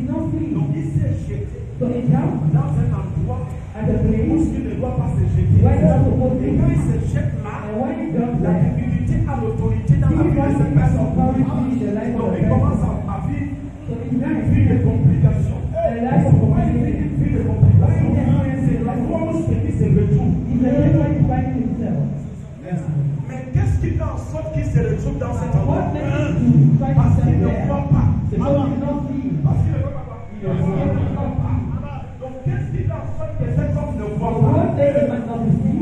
Donc il s'est jeté So he jumped dans un endroit at the où place il ne doit pas se jeter. where he was supposed Et to quand be. il se jette là, And when he jumped la there, divinité a l'autorité dans he la vie de was cette the personne. authority in the life Donc of the il commence person. à vivre So he une began vie de complication. a life of Pourquoi il vit une vie de complication? C'est la force qui se retrouve. He's a man who finds himself. Mais qu'est-ce qui fait en sorte qu'il se retrouve dans cet endroit? What makes him to find Parce qu'il himself ne there? croit pas. Because he not see. Parce qu'il ne croit pas. Donc qu'est-ce qui fait en sorte que cet homme ne croit pas? What makes the man not to see?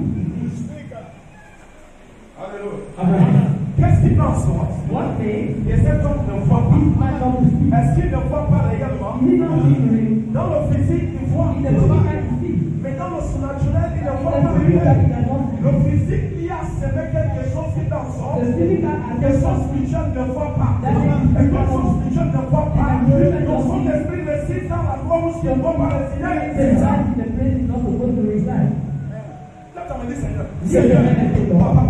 Alléluia. Qu'est-ce qui fait en sorte What makes que cet homme ne croit pas? this man not to see? Est-ce qu'il ne croit pas réellement? He not see. Dans le physique, il voit. In the physical he see. Mais dans le surnaturel, il ne In voit the pas spiritual he lui-même. cannot see. Le physique, il a semé quelque chose qui est en sorte. The physical Que son attention. spirituel ne voit pas. That is Et quand son spiritual ne voit pas, donc son esprit réside dans la forme où il ne voit pas le Seigneur. The man in the place is not supposed to reside. Là, tu m'as dit Seigneur. Seigneur, Papa,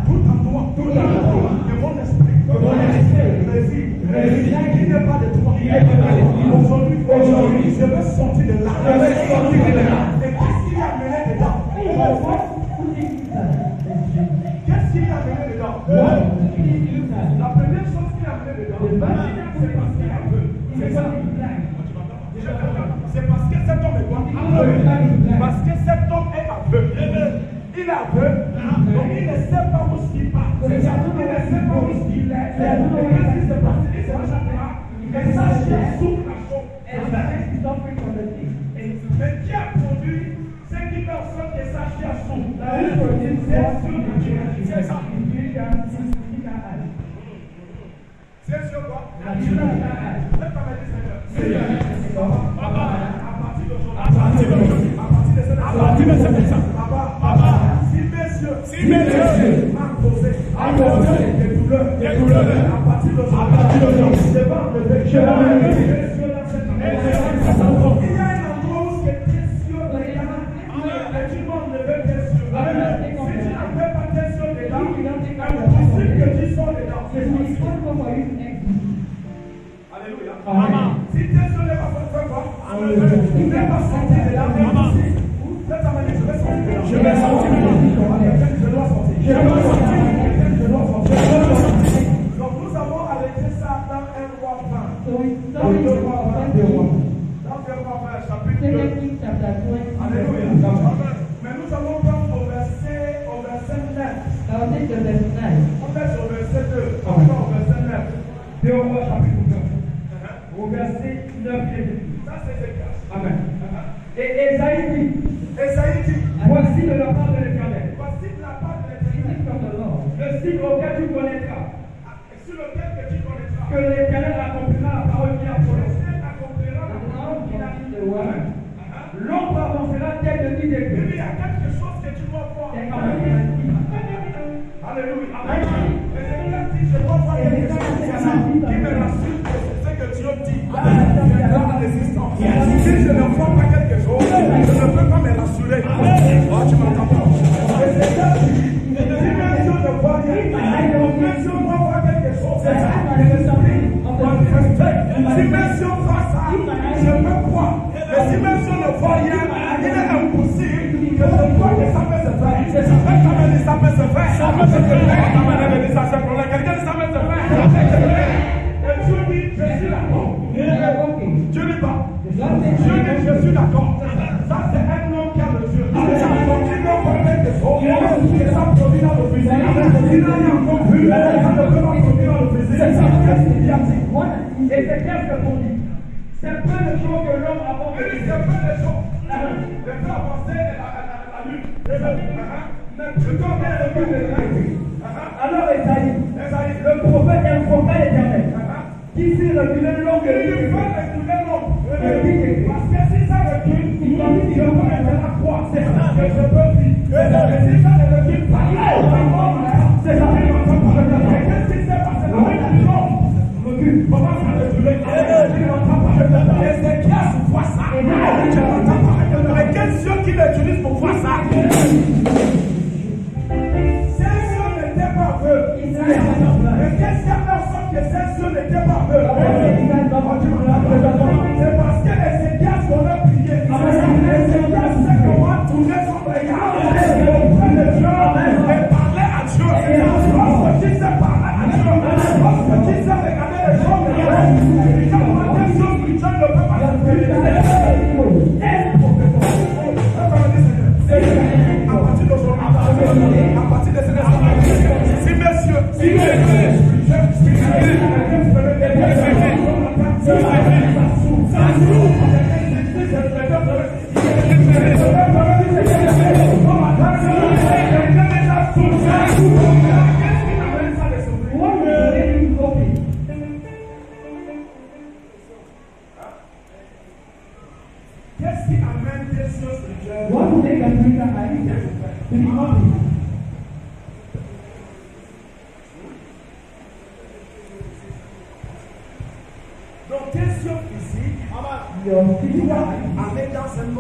tout en toi, que mon esprit, réside, qu'il n'y ait pas de toi. Aujourd'hui, je vais sortir de là. Et qu'est-ce qu'il a mené dedans? Qu'est-ce qu'il a mené dedans? La première chose qu'il a mené dedans, c'est parce qu'il a peur. C'est ça. C'est parce que cet homme est quoi? Parce que cet homme est aveugle. Il est aveugle, donc il ne sait pas où il part. Il ne sait pas où il est. Et qu'est-ce qui se passe? Il se passe là. Et ça, c'est souffle la chose. Mais qui a produit ce qui fait en sorte que ça chien souffle? C'est ça. C'est sur quoi? Seigneur. À partir de cette personne, si mes yeux ont causé des douleurs, à partir d'aujourd'hui, je vais enlever. Il y a un endroit où c'est précieux, et tu vas enlever tes yeux. Si tu n'enlèves pas tes yeux dedans, il est possible que tu sois dedans. Alléluia. Si tes yeux n'est pas fait quoi? Tu n'es pas sorti dedans. Je vais sortir. Je dois sortir. Donc nous avons arrêté ça dans 1 roi 20. Dans 2 rois 20, chapitre 2. Alléluia. Mais nous allons prendre au verset 9. On laisse au verset 2. Encore au verset 9. 2 rois chapitre 2. Au verset 9 et 10. Ça c'est Ézéchias. Amen. Et Esaïe dit, voici de la part de l'Éternel. Voici de la part de l'Éternel. Le signe auquel tu connaîtras. Sur lequel que tu connaîtras. Que l'Éternel accomplira la parole qu'il a prononcée. Accomplira la parole qu'il a dit. L'ombre avancera tel de 10 degrés. Il y a quelque chose que tu dois voir. Alléluia. Ezekiel dit, je dois voir quelque chose qui me rassure que c'est ce que Dieu dit. C'est dans la résistance. Si je ne vois pas quelque chose, je ne peux pas me rassurer. Oh, tu m'entends pas. Ezekiel dit, si même Dieu ne voit rien, même Dieu doit voir quelque chose. C'est ça. Si même Dieu voit ça, je peux croire. Mais si même Dieu ne voit rien, il est impossible que je croie que ça peut se faire. C'est ça. Ça peut se faire. Ça peut se faire. Quelqu'un dit ça peut se faire. Et Dieu dit, je suis d'accord. Dieu dit pas. Dieu dit, je suis d'accord. Ça, c'est un homme qui a le Dieu. Donc, il doit parler des choses. Et ça produit dans le physique. Il n'a rien encore vu. Ça ne peut pas produire dans le physique. C'est ça. Qu'est-ce qu'il y a dit? Et c'est qu'est-ce qu'on dit? C'est peu de choses que l'homme avance. Il dit, c'est peu de choses. Le fait avancer la lune. Mais le corps vient de plus de la lune. Alors Esaïe, le prophète invoqua l'Éternel, qui fit reculer l'ombre de Il Dieu. fait reculer l'homme. Parce que si ça recule, il va dire, je peux être la croix. C'est ça que je peux vivre. Mais si ça ne recule pas, c'est ça. Qu'est-ce qui s'est passé dans le monde? Recule. Comment ça recule? Ézéchias voit ça. Mais quel Dieu qui l'utilise pour voir ça? Mais qu'est-ce qui a fait en sorte que ces yeux n'étaient pas aveugles?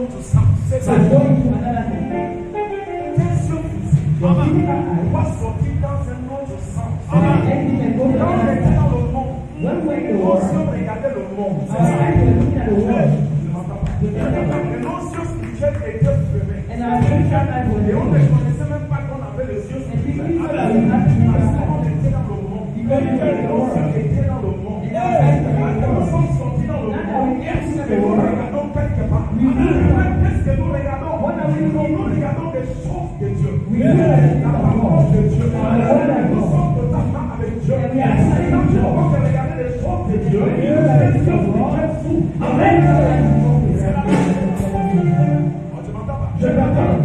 autre sens. C'est ça. So going to another thing. Tes yeux physiques Your physical eye. doivent sortir dans un autre sens. Anything can go to Quand on another était dans side. le monde, When we're in the nos world, yeux regardaient le monde. our eyes were looking at the world. Et nos yeux spirituels étaient fermés. And our spiritual life was Et on ne open. connaissait même pas qu'on avait les yeux And we spirituels. thought that we had to be Parce outside. qu'on était dans le monde. Because we were in the Nos world. yeux étaient dans le monde. And our eyes were in the Nous world. sommes sortis dans le Now that we monde. entered Et the nous world, regardons quelque part. we do Qu'est-ce que nous regardons? What are we looking Nous regardons des choses de Dieu. We do the La parole de Dieu. word Nous of God. sommes totalement avec Dieu. And we are studying Quand tu God. commences à regarder les choses de Dieu, We les do the yeux things of God. spirituels s'ouvrent. And Amen. then our eyes will open. Oh, tu m'entends pas? Je t'entends.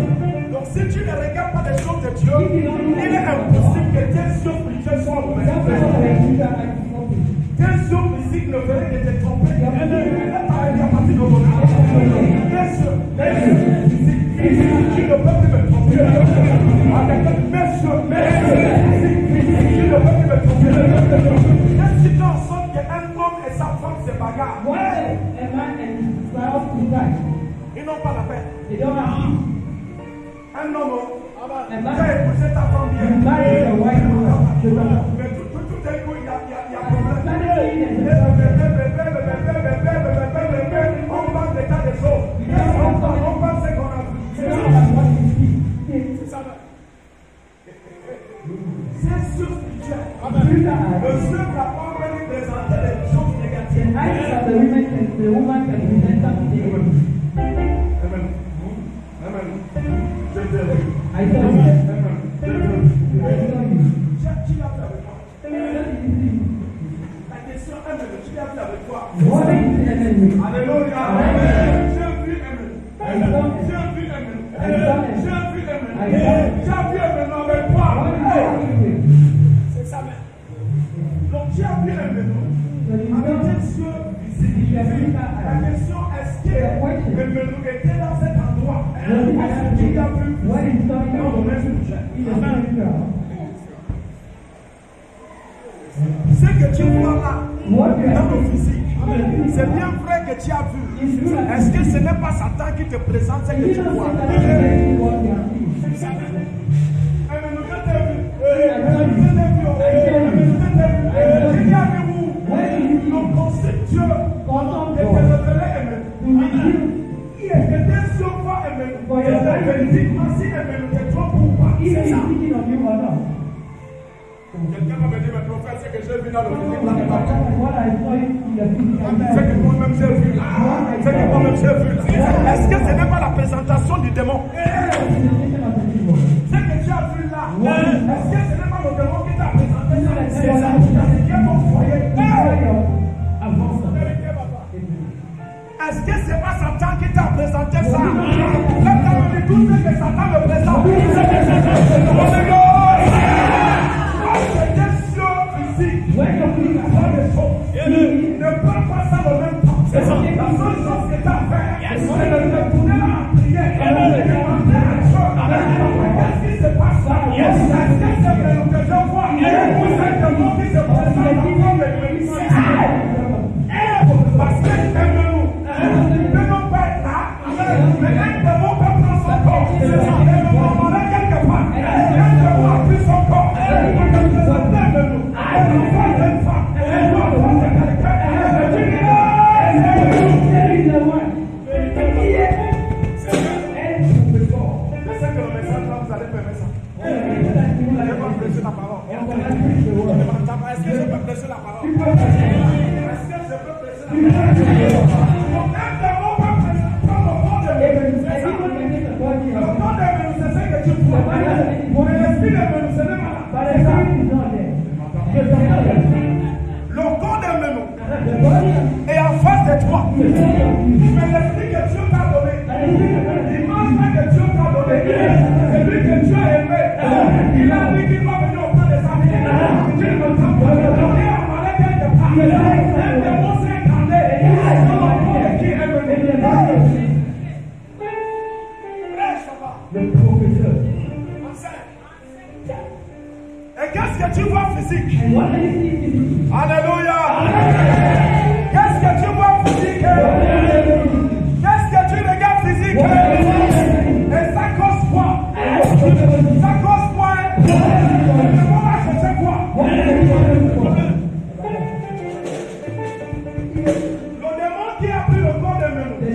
Donc si tu ne regardes pas les choses de Dieu, If you don't look il est at impossible que tes yeux spirituels soient God, ouverts. that's why our spiritual eyes will open. Tes yeux physiques ne feraient que te tromper. À partir de aujourd'hui, tes yeux physiques, tu ne peux plus me tromper. Avec mes yeux physiques, tu ne peux plus me tromper. Qu'est-ce qui fait en sorte qu'un homme et sa femme se bagarrent? Why a man and his spouse to fight? Ils n'ont pas la paix. They don't have peace. Un homme, A tu as man, épousé ta femme bien. you marry your wife well. Je t'entends. Mais tout d'un coup, il y a problème. Suddenly, there's a problem. On parle des tas de choses. On parle ce qu'on a vu. You don't have what you see. C'est ça. C'est spirituel. Spiritual eyes. Le Dieu n'a pas envie de présenter des choses The négatives. eyes of the woman can present something negative. Amen. Amen. Je te dis. I tell you. Amen. Je te dis. I tell you. Qui l'a fait avec toi? What do you see? La question, Amen. Qui l'a fait avec toi? What do you see enemy? Alléluia. Amen. J'ai vu Amen. I saw it. J'ai vu Amen. I saw it. J'ai vu Amen. I saw it. J'ai vu Amen avec What toi. do you see? C'est ça même. Donc tu as vu Amen. So you Avec know, tes yeux visibles. your spiritual La eyes. question est-ce que Amen était dans cet endroit? Was it Est-ce que tu as vu what is coming dans out le of même sujet? in the spiritual? Ce que tu vois là, What you dans are le physique, seeing. c'est bien vrai que tu as vu. Est-ce que ce n'est pas Satan qui te présente ce que You tu don't vois? see that as what you are seeing. Amen, je t'ai vu. Amen, je t'ai vu. Amen, je t'ai vu. Tu as vu où? Le concept Dieu Concept était God. révélé, Amen. To reveal Il était sur toi, Amen. Et c'est véridiquement si Amen te trompe ou pas. if C'est he is ça. speaking of you or not. Quelqu'un va me dire, mais prophète, ce que j'ai vu dans le physique, là, n'est pas vrai. What I saw in the physical C'est que moi-même j'ai vu là. C'est que moi-même j'ai vu là. Est-ce que ce n'est pas la présentation du démon? representation of the people. Ce que tu as vu là, est-ce que ce n'est pas le démon qui t'a présenté ça? C'est ça. C'est ton foyer. Est-ce que c'est pas Satan qui t'a présenté ça? Même quand on dit tout ce que Satan me présente, c'est des choses physiques. When your physical Des choses. Ne prends pas ça en même temps. La seule chose que tu as fait, c'est de te tourner en prière et de demander à Dieu. Qu'est-ce qui se passe là? Est-ce que c'est le que je vois? Ou c'est le mot qui se présente dans le l'église? Parce que aime-nous. Ne peut pas être là, mais un démon peut prendre son corps. Et le moment quelque part. Un démon a pris son corps. Pour te présenter aime-nous. Un enfant d'une femme. Un enfant de quelqu'un. Et tu dis, je sais que le message là, vous allez permettre ça. Je vais prêcher la parole. Est-ce que je peux prêcher la parole? Est-ce que je peux prêcher la parole? Donc, un démon peut prendre le corps de Dieu. C'est ça. Le corps de Dieu, c'est ce que tu vois. Mais l'esprit de Dieu, ce n'est pas là. Le corps de Dieu est en face de toi. Mais l'esprit que Dieu t'a donné, l'image que Dieu t'a donné, c'est lui que Dieu a aimé. Il a dit qu'il va venir auprès de sa vie. Tu ne m'entends pas. Il a parlé quelque part. Un démon s'est incarné. C'est le corps qui aime. Le professeur. Et qu'est-ce que tu vois physique? And what do you see physically? Alléluia. Qu'est-ce que tu vois physique? Qu'est-ce que tu regardes physique? Ça cause quoi? On va chercher quoi? Le démon qui a pris le corps de Menou. Le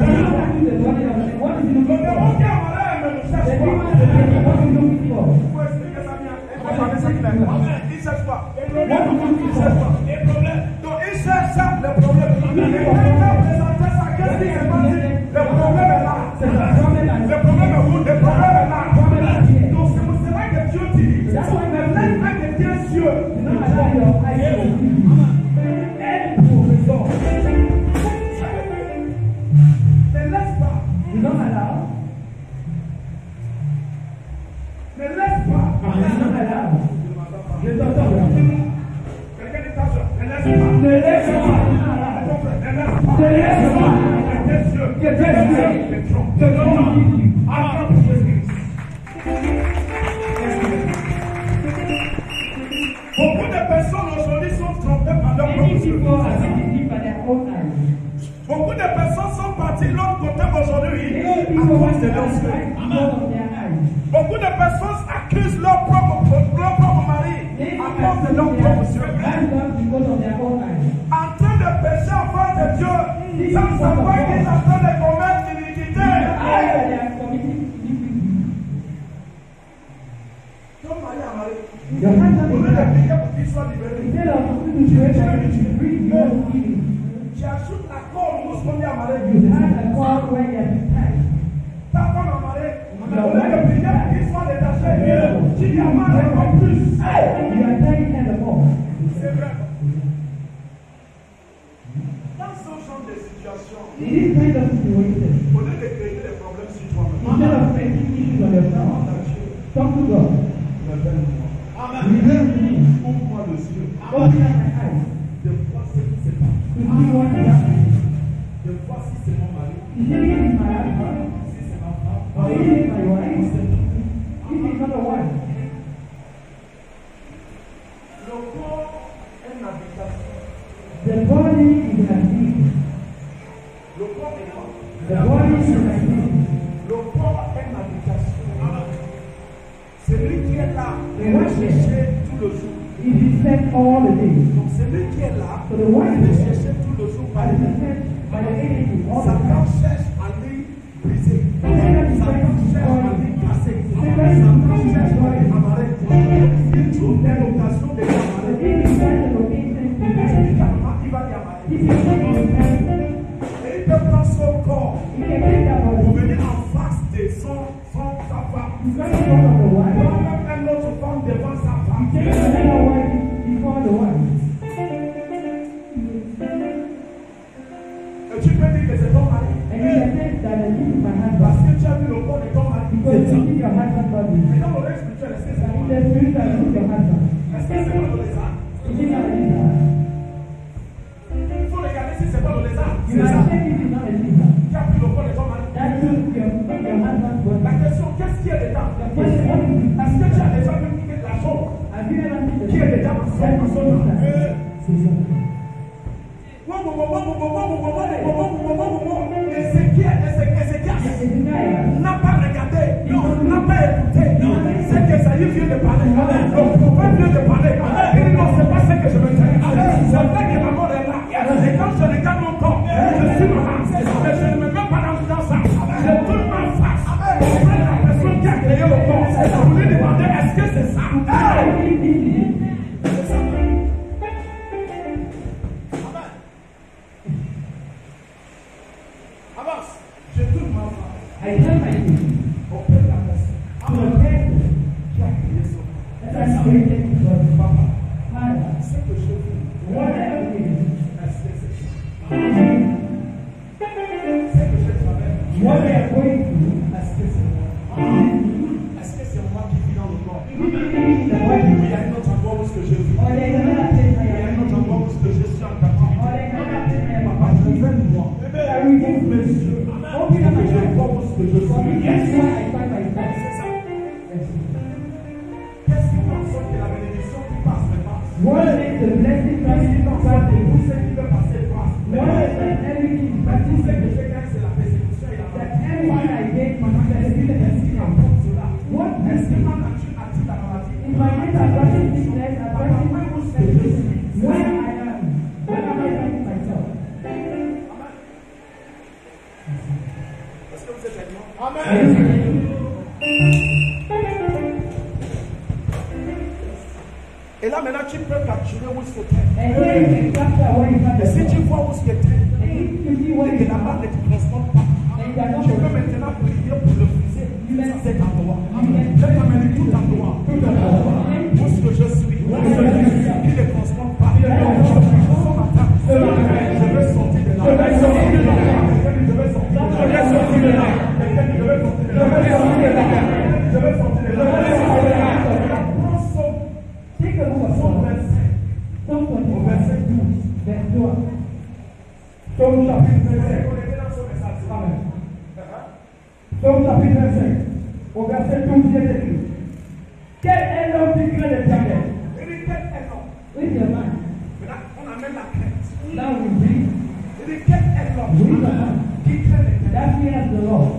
démon qui a malé à Menou cherche quoi? Il faut expliquer ça bien. Il cherche quoi? Il cherche quoi? Donc il cherche ça, le problème. Et quand il a présenté ça, qu'est-ce qui s'est passé? Le problème est là. Le problème est où? Le problème est là. Donc c'est pour cela que Dieu dit, ne laisse pas que tes yeux ne laisse pas. Ne laisse pas. Je t'entends. Quelqu'un dit ça, ne laisse pas. Ne laisse pas. Ne laisse pas. Que tes yeux te trompent. Attrape Jésus. Beaucoup de personnes aujourd'hui sont trompées par leur propre yeux. Beaucoup de personnes sont parties de l'autre côté aujourd'hui à cause de leurs yeux. Beaucoup de personnes accusent leur propre mari à cause de leurs propres yeux. En train de pécher en face de Dieu, sans savoir qu'ils sont en train de commettre l'iniquité. Ton mari a marié. Vous voulez l'appliquer pour qu'il soit libéré. Tu ajoutes la corde où on est amarré. Ta femme a marié. Vous voulez le prier pour qu'il soit détaché. Tu y amarres encore plus. C'est vrai. Dans ce genre de situation, au lieu de créer des problèmes sur toi-même, Amen. Ouvre-moi le yeux. De voir ce qui se passe. De voir si c'est mon mari. Si c'est ma femme. Le corps est une habitation. The body is an activity. Le corps est quoi? The body is an activity. Le corps est une habitation. Celui qui est là, il va chercher tout le jour. It is set all the days. Donc celui qui est là, So the one il va chercher tout le jour par that is lui. set by the enemy all the Satan time. cherche à lui briser. Satan is trying to Satan cherche à lui casser. Satan Satan cherche à lui is amarrer. Il trouve des occasions de l'amarrer. If he finds a location to Il marry, va l'y amarrer. if he finds a location, Et il peut prendre son corps he can take that pour body. venir en face de sa femme. He's going to front of the wife. Prendre même un autre femme devant sa femme. Take another wife before the wife. Et tu peux dire que c'est ton mari. And you can say that this is my Parce husband. que tu as vu le corps de ton mari. Because you see your husband's body. Mais dans l'oreille spirituelle, est-ce que c'est In ton the mari? spirit, I look your husband. Est-ce que c'est pas le lézard? Is it not a lizard? Il faut regarder si c'est pas le lézard. You C'est ça. must check if it's not a lizard. Qui a pris le corps de ton mari? That means your husband's body. La question, qu'est-ce qui est dedans? The question, what is it? Est-ce que tu as déjà vu la chambre Have you ever seen the qui est déjà dans son lizard? C'est ça. Ézéchiel n'a pas regardé, n'a pas écouté. C'est que ça y vient de parler. Le prophète vient de parler. Il dit non, c'est pas ce que je veux dire. C'est vrai que la mort est là. Et quand je regarde mon corps, je suis malade. Mais je ne me mets pas dans ça. Je tourne ma face. Auprès de la personne qui a créé le corps. Je lui demander est-ce que c'est ça? C'est ça. Avance. Je tourne ma face. I tell my kids, Auprès de la personne to protect qui a créé ce corps. that I'm created because Papa, Father, ce que je fais, whatever it is, est-ce que c'est ça? Ce que je travaille, what they are going through, est-ce que c'est moi? Est-ce que c'est moi qui vis dans le corps? if it is the body, Il y a un autre endroit où ce que je vis. or there's another place Il y a I un am autre endroit où ce que je suis en or capacité. there's another place I am Papa, je vais me voir. I remove Mes me. yeux. Open up my Je eyes. vois où ce que je For me, suis. that's why I find myself. C'est ça. Qu'est-ce qui fait en sorte que la bénédiction qui passe me passe? What makes the blessing Qu'est-ce qui fait en sorte que coming? tout ce qui peut passer passe? What is that everything is Mais tout ce que practicing? je gagne, c'est la persécution et la That maladie. everything I get from my persecution and sin. Cela. What Est-ce is que it? quand tu is attracting sickness, attracting sickness. Where I am attracting myself. Est-ce que vous êtes avec moi? Amen. Et là maintenant tu peux capturer où ce que tu es. And here you can capture where you find Et si tu yourself. vois où ce que tu es, And if you see where et you que la are, barre ne te transforme pas, and you are not tu peux maintenant prier pour le briser. You can- Cet endroit. can- Je t'amène tout endroit. Où ce que je suis, qui ne transforme pas. Ce matin, je vais sortir de là. Je vais sortir de là. Je vais sortir de là. Je vais sortir de là. Je vais sortir de là. Je vais sortir de là. Je vais sortir de là. Prends Somme. take a look at Somme Psalm 25. Au 25, verset 12. verse 12. Somme chapitre 25. Amen. Somme chapitre 25. Au verset 12, il est écrit. Quel est l'homme qui craint l'Éternel? Il dit quel est l'homme? With your man, Maintenant, on amène la crainte. now we bring Il dit quel est l'homme with the man qui craint l'éternel? that fears the Lord.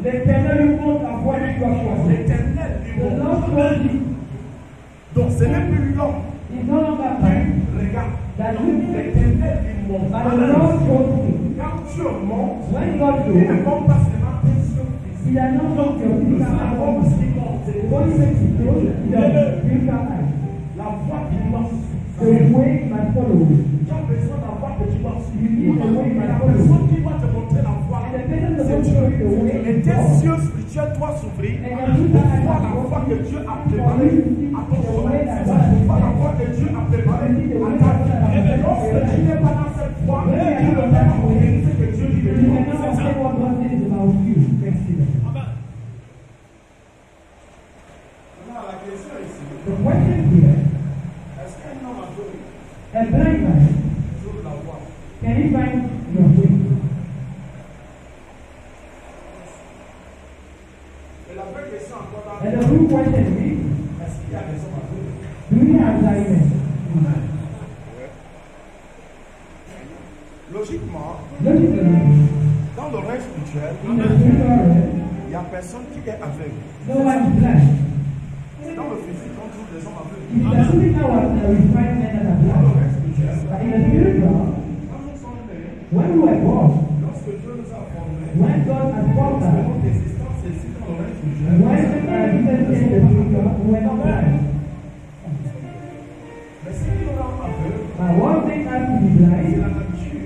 L'Éternel lui montre la voie qu'il doit choisir. L'éternel lui The montre. Lord told you, Donc ce n'est plus l'homme it's no longer qui man regarde. that Non, looks, l'éternel lui montre. but the Lord told you. Quand tu montes, When God il ne told, montre pas seulement tes yeux physiques. he does not look your Le physical seul homme eye. qui monte, c'est What he makes you know is your spiritual eye. la voie qui doit suivre. The way you must follow. Tu as besoin de la voie que tu dois You suivre. need the way you Mais la must follow. personne qui doit te montrer la voie, And the person that c'est will Dieu. show you the way Et is tes God. yeux spirituels doivent s'ouvrir And your pour spiritual eye voir la must voie que open. Dieu a préparée à ton chemin. Pour voir la voie que Dieu a préparée à ta vie. Et lorsque tu n'es pas dans cette voie, tu ne peux pas organiser ce que Dieu dit de You toi. cannot C'est ça. say what God says about you. Maintenant, la question ici, The question here, est-ce qu'un homme aveugle a blind man, trouve la voie? can he find your way? Et la vraie question encore dans And the true question is, est-ce qu'il y a des hommes aveugles? do we have blindness? Logiquement, Logically, dans le règne spirituel, in the spiritual realm, il n'y a personne qui est aveugle. no one is blind. C'est dans le physique qu'on trouve des hommes aveugles. In the physical world, we find men that are Dans le blind. règne spirituel, But in the spiritual, quand nous sommes nés, when we were born, lorsque Dieu nous a formés, when God has formed lorsque us, notre existence est ici dans le règne spirituel, when Jesus came in the spiritual, we were not blind. mais ce qui nous rend aveugles, But what makes us to be c'est blind la nature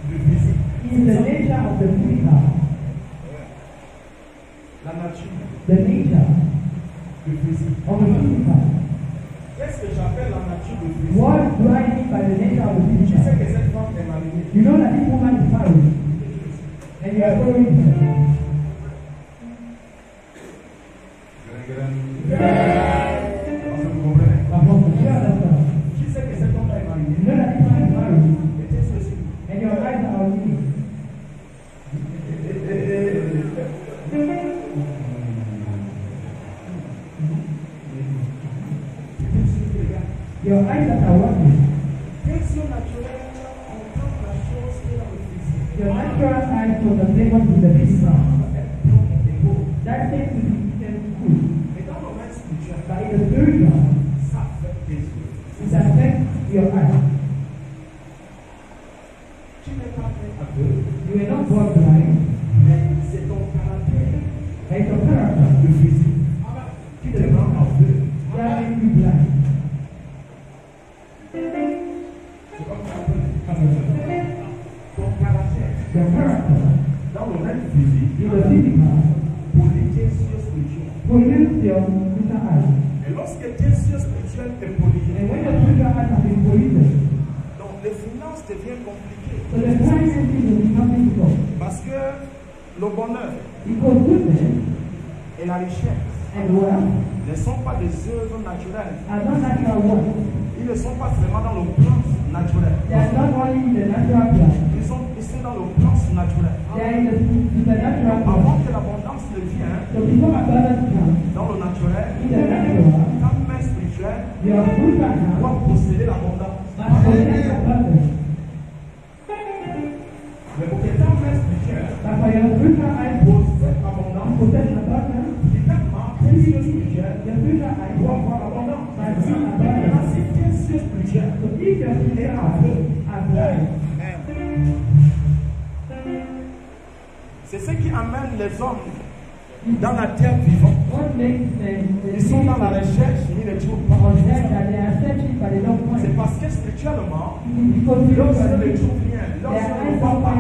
du physique. is the nature of the physical. La nature The nature du physique. of the physical. Qu'est-ce que j'appelle la nature du physique? What do I mean by the nature of the Tu sais physical? que cette femme est mariée. You know that this woman is married, and you are following her. Parce que vous comprenez? Apostle, you understand? Qui sait que cet homme est You marié? know that this woman is married, Et qu'est-ce que c'est? and your eyes are on me. Your eyes that are watching, Tes yeux naturels contemplent la chose qui est dans le physique. your natural eyes contemplate what is the physical. That takes to be eaten food. Et dans le règne spirituel, But in the spiritual, ça affecte tes yeux. it affects your eyes. Tu n'es pas né aveugle, You are not born blind, mais c'est ton caractère, and your character le physique, qui te rend aveugle. that makes you blind. C'est comme ça ton caractère, Your character dans le règne physique, in the physical pollue tes yeux spirituels. pollutes your spiritual eyes. Et lorsque tes yeux spirituels sont pollués, And when your spiritual eyes have been polluted, donc les finances deviennent compliquées. so the finances will become difficult. Parce que le bonheur Because goodness et la richesse and wealth ne sont pas des œuvres naturelles. are not natural works. Ils ne sont pas seulement dans le plan naturel. They are not only in the natural plan, Ils sont dans le plan naturel. they are in the supernatural plan. Avant que l'abondance ne vienne So before abundance comes, dans le naturel, in the natural, ta main spirituelle your spiritual hand doit posséder l'abondance. must possess abundance. Mais pour que ta main spirituelle But for your spiritual eyes possède l'abondance, possess abundance, immédiatement tes yeux spirituels your spiritual eyes doivent avoir l'abondance. amène les hommes dans la terre vivante, ils sont dans la recherche, ils ne trouvent pas. C'est parce que spirituellement, lorsqu'ils ne trouvent rien, lorsqu'ils ne voient pas,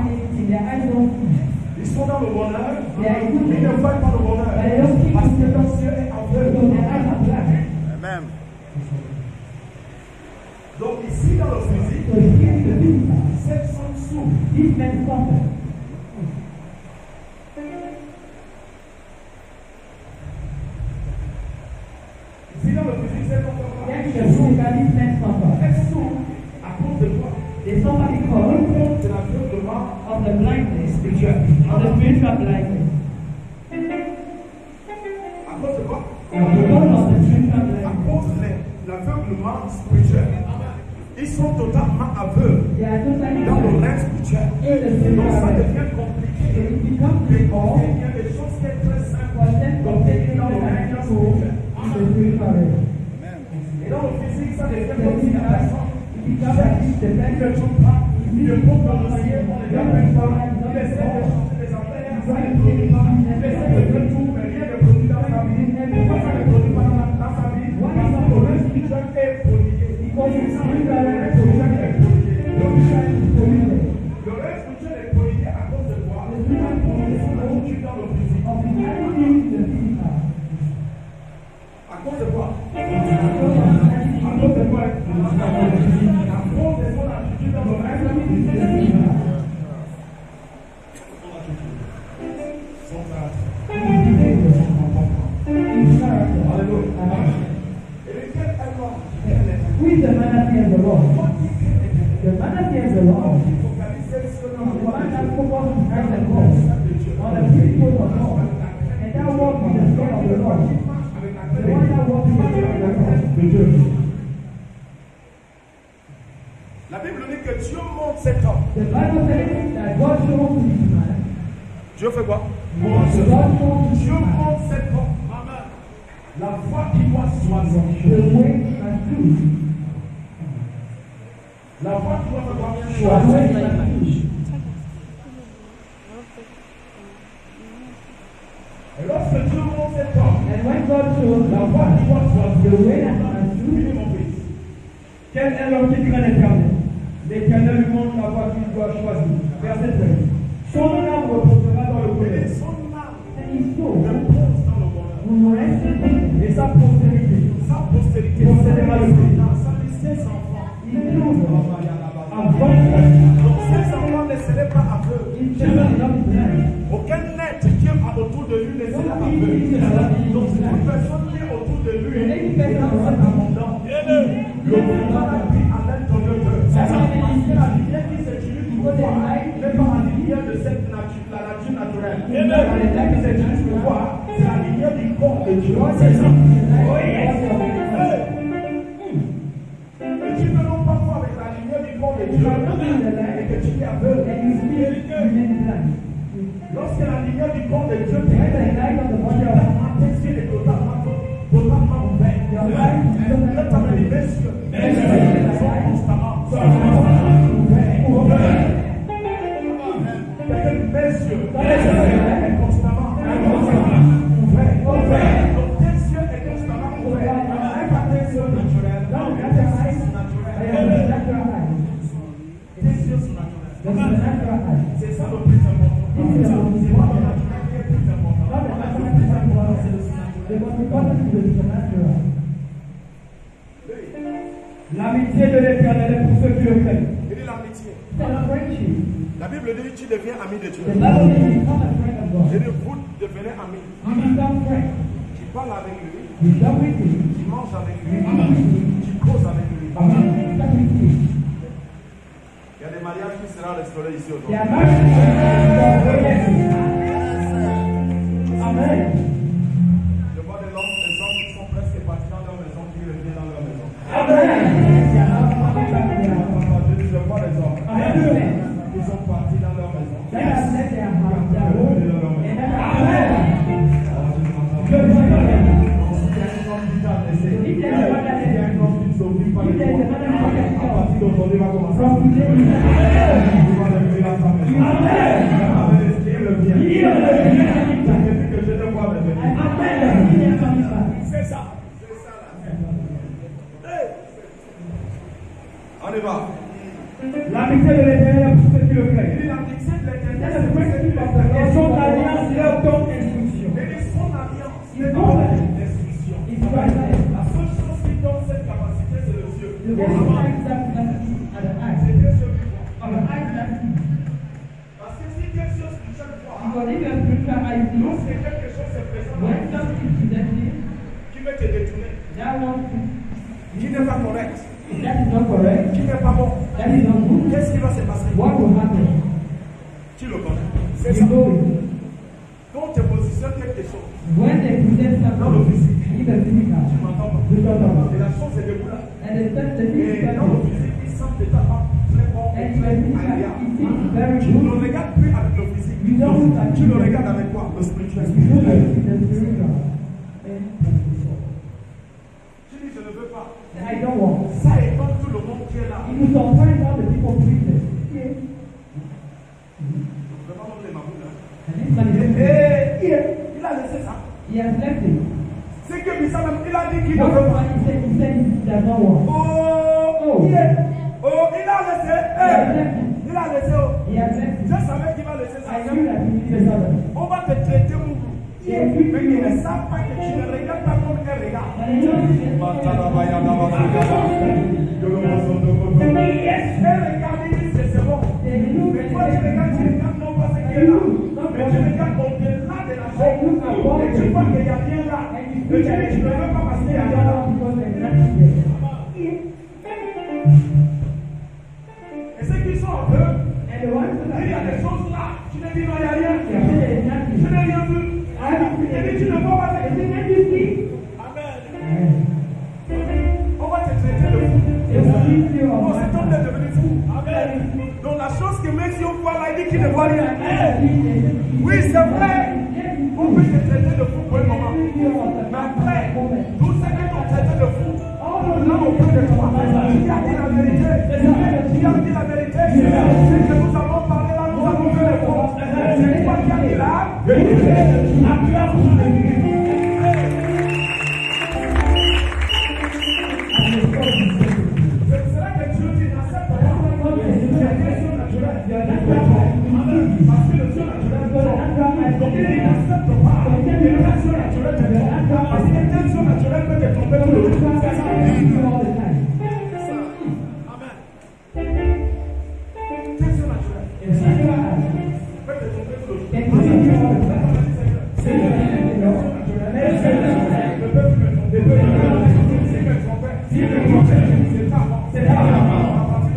ils sont dans le bonheur, ils ne voient pas le bonheur, parce que leur ciel est aveugle. Amen. Donc ici dans le physique, 700 sous. Ici dans le physique, 700 sous. À cause de quoi? C'est l'aveuglement of the blindness, spiritual, of the spiritual blindness. à cause de quoi? Because of the spiritual À blindness. cause de l'aveuglement spirituel. Ils sont totalement aveugles They are totally dans le blind. règne spirituel. In the Donc spiritual ça realm. devient compliqué. So it becomes Il y difficult a des choses qui sont très simples for them to donc take dans le règne spirituel. in the spiritual realm. Et dans le physique, ça devient The comme si la physical, personne it becomes like this, the il person ne trouve pas, il ne peut pas essayer, on ne l'appelle pas, il essaie de changer les affaires, ça ne produit pas, il essaie de faire tout, mais rien ne produit dans sa vie. Pourquoi ça ne produit pas dans sa vie? Parce que le règne spirituel est prodigué. because it's Le spiritual règne realm. spirituel est prodigué. The spiritual is polluted. Le règne spirituel est prodigué à cause de quoi? The spiritual De is son attitude dans le physique. of the attitude in the physical. À cause de quoi? Because of the attitude À cause de quoi? À cause de son attitude dans le règne in the spirituel. physical. Son caractère. In character. Alléluia. Et lequel est l'homme? Who is the man that fears the Lord? The man that fears the Lord is Focalisé sur the man that focuses on Christ and God, on the principles of God, and that walks in the spirit of the Lord. The one that walks in the spirit of the Lord. La Bible dit que Dieu montre cet homme. The Bible says that God shows to this man, Dieu fait quoi? God shows to this Dieu man montre cet homme. La voie qui doit choisir. the way and truth. La voie qui doit The way choisir. and truth. Et lorsque Dieu montre cet homme, And when God shows la voie qui doit the choisir. way and truth, Oui, mon fils. Quel est l'homme qui craint l'Éternel? L'Éternel lui montre la voie qu'il doit choisir. Verset 13. Son âme reposera dans le Et bonheur. son âme and his soul repose dans le bonheur. will rest in peace. Et sa postérité Sa postérité possédera le pays. ses enfants. His children Avant la Donc ses enfants ne seraient pas aveugles. his children will not be blind. Aucun être qui est autour de lui ne sera aveugle. Donc toute personne qui est autour de lui est dans cet abondant. Le pouvoir a pris à l'intérieur d'eux. C'est la lumière qui s'utilise pour voir, n'est pas la lumière de cette nature, la nature naturelle. La lumière qui s'utilise pour voir, c'est la lumière du corps de Dieu. C'est ça. Et tu ne l'as pas voir avec la lumière du corps de Dieu et que tu es aveugle. Lorsque la lumière du corps de Dieu tes yeux est totalement ouvert. Lève ta main, messieurs. Sont constamment ouverts. Messieurs, est constamment ouvert. Donc tes yeux est constamment ouvert. Même pas tes yeux naturels. Tes yeux sont naturels. Tes yeux sont naturels. C'est ça le plus important. C'est pas le naturel qui est plus important. Le plus important, c'est le surnaturel. l'amitié de l'Éternel est pour ceux qui le craignent. Il dit l'amitié. Friendship. La Bible dit tu deviens ami de Dieu. The Bible says you become a friend of God. Il dit vous devenez amis. You become friends. Tu parles avec lui, You talk with him. tu manges avec lui, You eat with him. tu causes avec lui. You talk with him. Il y a des mariages qui seront restaurés ici They aujourd'hui. are married. Amen. Je vois des hommes qui sont presque partis dans leur maison, qui reviennent dans leur maison. Je vois des hommes qui sont partis dans leur maison. reviens. Depuis que je te vois revenir. C'est ça. On y va. L'amitié de l'Éternel pour ceux qui le craignent. L'amitié de l'Éternel. Et son alliance leur donne instruction. Et son alliance Il leur donne donne instruction. Il doit faire. La seule chose qui donne cette capacité, c'est le Dieu. The best eyes that are the eyes. C'est Dieu seul qui voit. Are the eyes that see. Parce que si quelque chose que je vois, Because if your spiritual eyes see, lorsque quelque chose se présente, when something is presented, qui veut te détourner, that one qui n'est pas correct, that is not correct, qui n'est pas bon, that is not good, qu'est-ce qui va se passer? what will happen? Tu le connais. C'est You ça. know it. Quand on te positionne quelque chose, When they present dans le something physique, in the physical, tu m'entends pas. you don't know. Et la chose est debout là. And the Et physical, dans le physique, il semble déjà pas très bon et and très the physical, agréable. it seems very Tu ne le good. regardes plus avec le physique. You don't look at Tu le regardes avec quoi? Le spirituel. You look at the spiritual. And Tu dis, je ne veux pas. I don't want. Ça étonne tout le monde qui est là. It will surprise all the people pleasing. Yeah. Vraiment, on les maboules là. And this man is Il a laissé ça. he has left it. C'est que Missa même, il a dit qu'il ne That's veut pas. why he said he does not want. Oh, il a laissé. Il a laissé. He has left Je it. savais qu'il va laisser ça. I knew that he needed something. On va te traiter mourou. Yes, Mais ils ne savent pas que tu ne regardes pas comme un regard. But he knows it. Un regard, il dit c'est bon. Mais toi, tu regardes non pas ce qui est là. Mais tu regardes au-delà de la chose. Et tu vois qu'il n'y a rien là. Et tu dis, tu ne veux pas parce qu'il y a rien là. Et ceux qui sont en eux, il y a des choses là. Tu ne dis non, il n'y a rien. Je n'ai rien vu. Et puis tu ne vois pas ce que tu dis. Amen. On va te traiter de fou. On s'étonne d'être devenu fou. Amen. Donc la chose que mes yeux voient là, il dit qu'il ne voit rien. Oui, c'est vrai. On peut te traiter de fou pour un moment. Mais après, tous ceux qui t'ont traité de fou, là auprès de toi, qui a dit la vérité, qui a dit la vérité, c'est que nous avons parlé là, nous avons fait les fautes. C'est toi qui as dit là, c'est cela que Dieu dit, n'accepte pas. Parce que le Dieu naturel, donc il dit n'accepte pas. Et le Dieu naturel te trompe. Parce que le Dieu naturel peut te tromper tout le temps. C'est ça. Amen. Dieu naturel peut te tromper tout le temps. C'est le peuple me trompait. S'il me trompait, c'est pas bon. C'est pas bon. À partir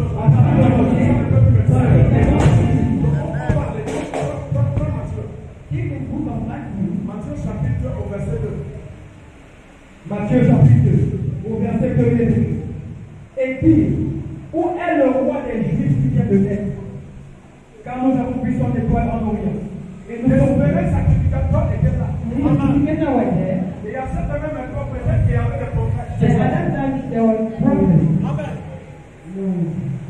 d'aujourd'hui, le peuple me trompait. Donc on va parler. Matthieu chapitre 2 au verset 2. Matthieu chapitre 2, au verset 2, il est écrit. Et dit, où est le roi des Juifs qui vient de naître? Car nous avons vu son étoile en Orient. Et nous Les sommes souverains sacrificateurs étaient là. Et Et à cette même époque, peut-être qu'il y avait des prophètes. at that time there was prophets. Amen.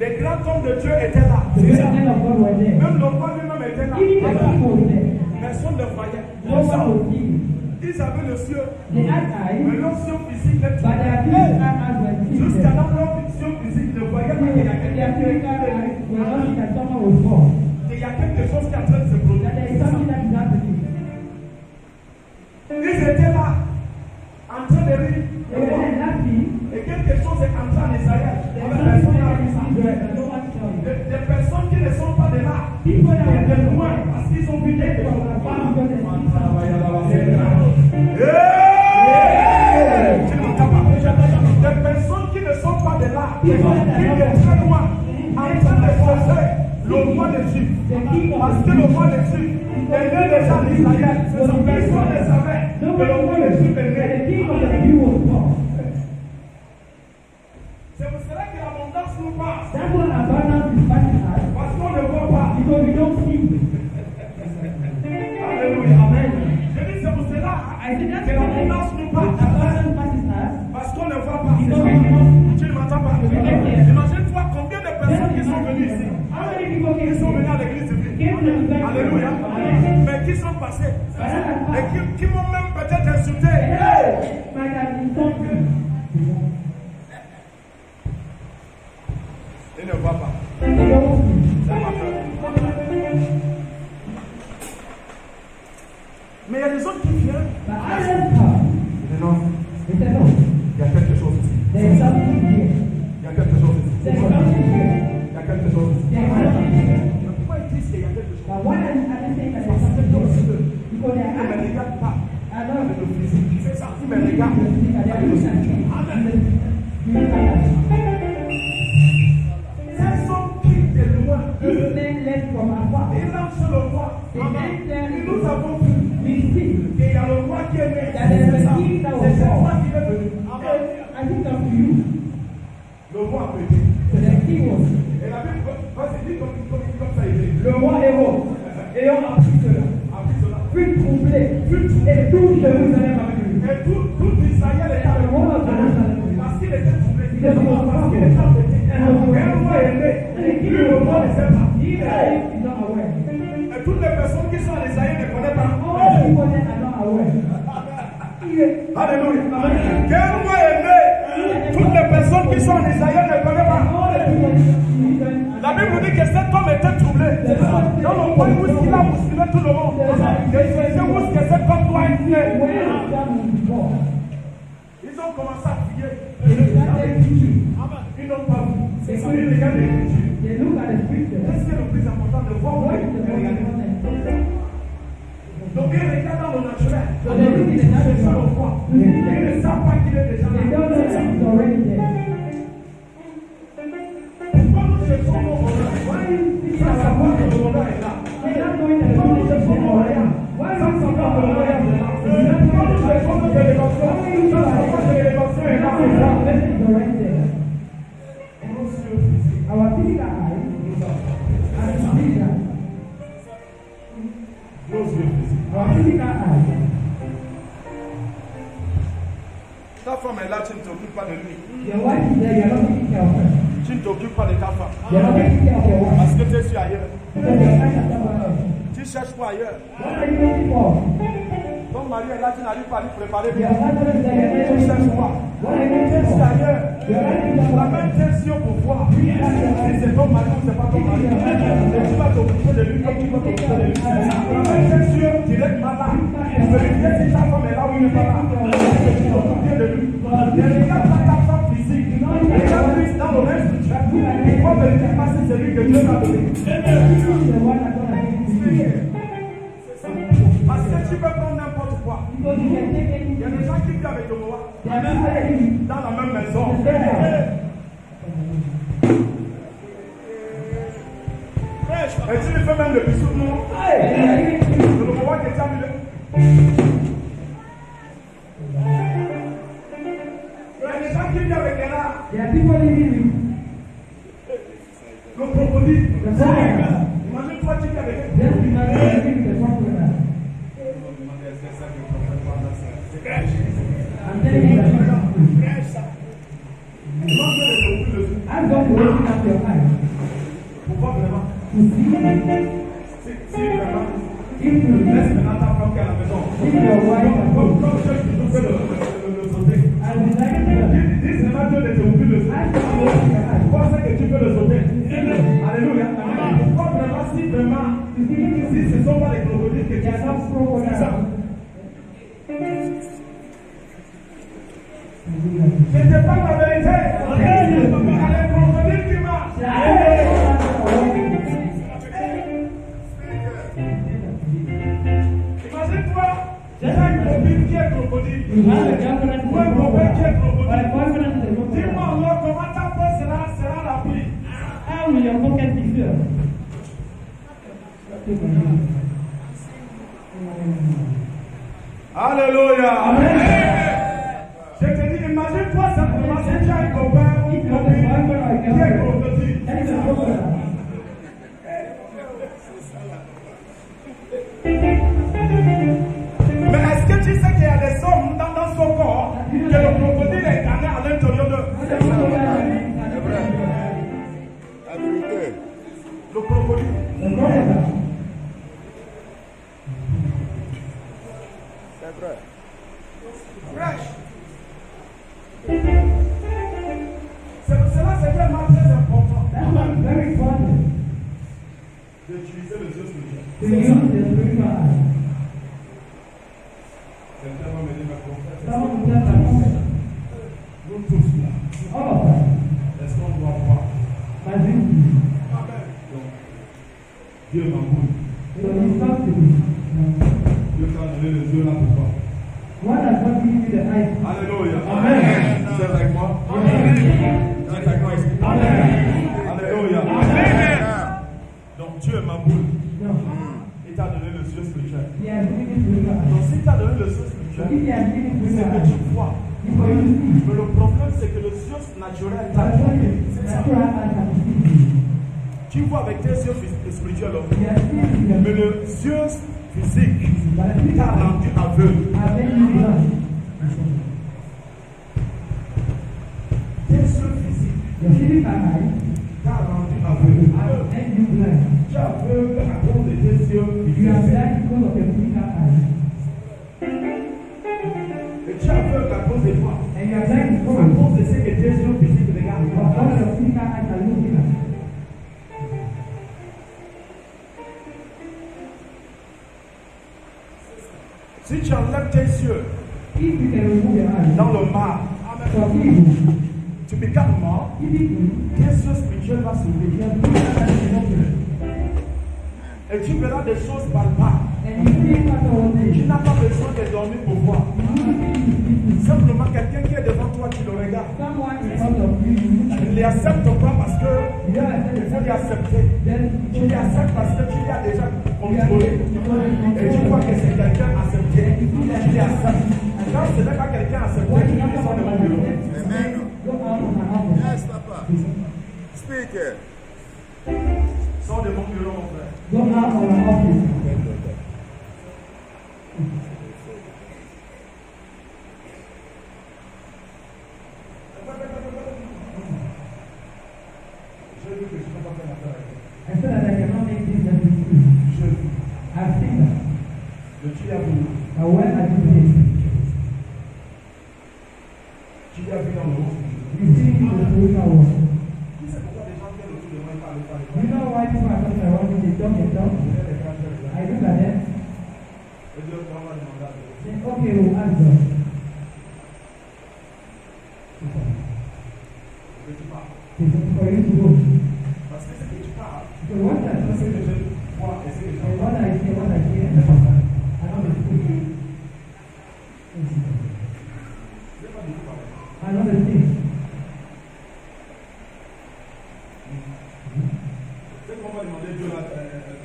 Les grands hommes de Dieu étaient là. The great men of God were there. Même le roi lui-même était là. Even the people were there. Personne ne voyait. No one was seeing. Ils avaient le ciel. They had eyes, Mais leur ciel physique but their physical eyes were seeing jusqu'à them. dans leur ciel physique ne voyait pas qu'il y a Their quelque physical eyes were not seeing that someone was born. qu'il y a quelque chose qui est en train de se produire. That there is something that is happening. Ils étaient là, en train de rire. They were there laughing. Et quelque chose est en train d'Israël. There Avec was personne something n'a that vu is ça. happening, but no one saw it. Des personnes qui ne sont pas de là. People that were De there loin, parce qu'ils ont vu quelque chose. Tu ne m'entends pas. Des personnes qui ne sont pas de là, qui viennent très loin, en train de chercher le roi des Juifs. Parce que le roi des Juifs est né déjà en Israël. Personne ne savait que le roi des Juifs est né. C'est pour cela que l'abondance nous passe. That's what abundance is passing us. Parce qu'on ne voit pas. Because we don't see. Alléluia. Amen. Je dis c'est pour cela I said that's que why l'abondance nous passe. abundance passes us. Parce qu'on ne voit pas. Because we don't. Tu ne m'entends pas. Imagine-toi combien de personnes qui sont venues ici. How many people Ils sont venus à l'église came ici. to the event? Alléluia. Amen. Mais passé. Et qui m'ont même peut-être insulté. Il ne voit pas. C'est ma peur. Mais il y a des autres qui viennent. Mais non. Il y a quelque chose ici. Il y a quelque chose ici. Il y a quelque chose ici. Pourquoi ils disent qu'il y a quelque chose? Parce que il ne me regarde pas. Avec le physique. C'est ça. Il me regarde. Ces hommes qui de loin. Ils lancent le roi. Et nous avons vu. Et il y a le roi qui est né. C'est cette fois qu'il est venu. Le roi a pété. Et la Bible dit comme ça il est. Le roi héros, ayant appris cela, fut troublé, et tout Jérusalem avec lui. Et tout Israël était avec lui. Parce qu'il était troublé. Il est mort parce qu'il est pété. Un roi est né. Et le roi ne sait pas. Et toutes les personnes qui sont en Israël ne connaissent pas. Alléluia. Quel roi est né? Toutes les personnes qui sont en Israël ne connaissent pas. La Bible dit que cet homme était troublé. Dans le point où il a bousculé tout le monde. C'est où que cet homme doit être né. Ils ont commencé à prier. Ils n'ont pas vu. C'est ça, ils regardent l'écriture. Qu'est-ce qui est le plus important de voir où il est? Donc il regarde dans le naturel. Il ne savent pas qu'il est déjà là. Pourquoi nous cherchons nos bonheurs? Sans savoir que le bonheur est là. Pourquoi nous cherchons nos rien? Sans savoir que le bonheur est là. Pourquoi nous cherchons nos élévations? Sans savoir que l'élévation est là. Our physical eyes and spiritual. Our physical eyes. Ta femme est là, tu ne t'occupes pas de lui. Your wife is there, you are not taking care of her. Tu ne t'occupes pas de ta femme. You are not taking care of your wife. Parce que tu es sur ailleurs. Because you are trying to someone else. Tu cherches pas ailleurs. What are you looking for? Ton mari est là, tu n'arrives pas à lui préparer bien. Your husband is there, Tu you cherches pas. What are you Tu es looking sur for? ailleurs. You are trying to La même tension pour voir si c'est ton mari ou c'est pas ton mari. Et tu vas t'occuper de lui comme tu vas t'occuper de lui. La même tension, tu n'es pas là. Vérifier si ta femme est là ou il n'est pas là. Tu t'occupes de lui. Et regarde pas ta femme physique. Regarde plus dans le reste du trap. Pourquoi vérifier pas si c'est lui que Dieu t'a donné? Parce que tu peux prendre n'importe quoi. Il y a des gens qui vivent avec le roi dans la même maison. Et tu lui fais même le bisou, non? Le roi qui est terminé. Il y a des gens qui vivent avec elle là. Le crocodile. Imagine-toi, tu vis avec elle. I'm telling you that. I'm going to open up your eyes. Pourquoi vraiment? To see. Si vraiment, If you laisse maintenant ta femme qui est à la maison. if your wife is Comme ceux qui nous fait le sauter. I would like to Dis seulement Dieu ne te oublie le sauter. ask you to open your eyes. Pourquoi c'est que tu peux le sauter? Alléluia. Pourquoi vraiment si ce ne sont pas les crocodiles que tu as, c'est ça. Je ne sais pas la vérité. Il y a les crocodiles qui marchent. Imagine-toi, j'ai une copine qui est crocodile. You have a girlfriend Ou un copain qui est or a crocodile. boyfriend that is Dis-moi alors comment ta peau sera remplie. How will your pocket be filled? Alléluia. Amen. Je te dis, imagine-toi simplement si tu as un copain ou une copine qui est crocodile. That is a crocodile. Mais est-ce que tu sais qu'il y a des hommes dans son corps que le crocodile est incarné à l'intérieur d'eux? C'est vrai. La vérité. Le crocodile. To use the spiritual eye. Quelqu'un va me dire ma confesse. Someone will tell my prophet. Nous tous là. All of us. Est-ce qu'on doit voir? My dream. Amen. Donc, Dieu m'embrouille. So he talks to me. Dieu t'a donné les yeux là pour toi. What has God given you the eyes? Alléluia. Amen. Vous êtes avec moi? Amen. Vous êtes avec moi ici? Amen. Alléluia. Amen. Donc Dieu m'embrouille. No. Il t'a donné le yeux spirituel. He has given you spiritual eyes. Donc s'il t'a donné le yeux So spirituel, if he has given you c'est spiritual que eyes, tu vois. you for you to see. Mais le problème, c'est que le yeux naturel t'a But donné. the C'est ça. natural eyes have deceived you. Tu vois avec tes yeux spirituels, He has seen you. mais le yeux physique But the spiritual t'a eyes rendu aveugle. have made you blind. Tes yeux physiques Your physical eyes t'a rendu aveugle. have made you blind. Tu es aveugle à cause de tes yeux You are physiques. blind because of your physical eyes. Et tu es aveugle à cause de quoi? And you are blind À because cause de ce que tes yeux physiques regardent. of all your physical eyes are looking at. Si tu enlèves tes yeux If you can remove your eyes dans le mal, from evil, tu becomes mort, typically, tes yeux spirituels vont s'ouvrir. your physical eyes will open. Et tu verras des choses palpables. And you see part of Tu it. n'as pas besoin de dormir pour voir. Simplement, quelqu'un qui est devant toi, tu le regardes. Someone in front of you, you look at Tu ne it. les acceptes pas parce que You don't accept il the faut les fact. accepter. Then Tu les acceptes parce que tu les as déjà you are contrôlés. Et tu vois que c'est quelqu'un accepté, tu les acceptes. Quand ce n'est pas quelqu'un accepté, tu les sors de mon bureau. Amen. go out of my office. Yes, Papa. Speak it. Sors de mon bureau, mon frère. Go out of my office. Je dis que je ne peux pas faire affaire avec toi. I said that I cannot make business with you. Je I've seen that. le tu l'as vu. But when I do this, Tu l'as vu dans le monde. you see me in the spiritual world. C'est pourquoi des gens viennent autour de moi et parlent, parlent, You know why people are talking around me? They talk and talk. I look at them. Et Dieu va demander à Dieu. Say, okay, we'll ask God. Que tu parles. It's for you to go. Parce que ce que tu parles, So what I c'est ce say, que je vois et ce que and j'entends. what I say, what I hear, I know the truth. Je n'ai pas du tout parlé. I know the thing. C'est qu'on va demander Dieu là,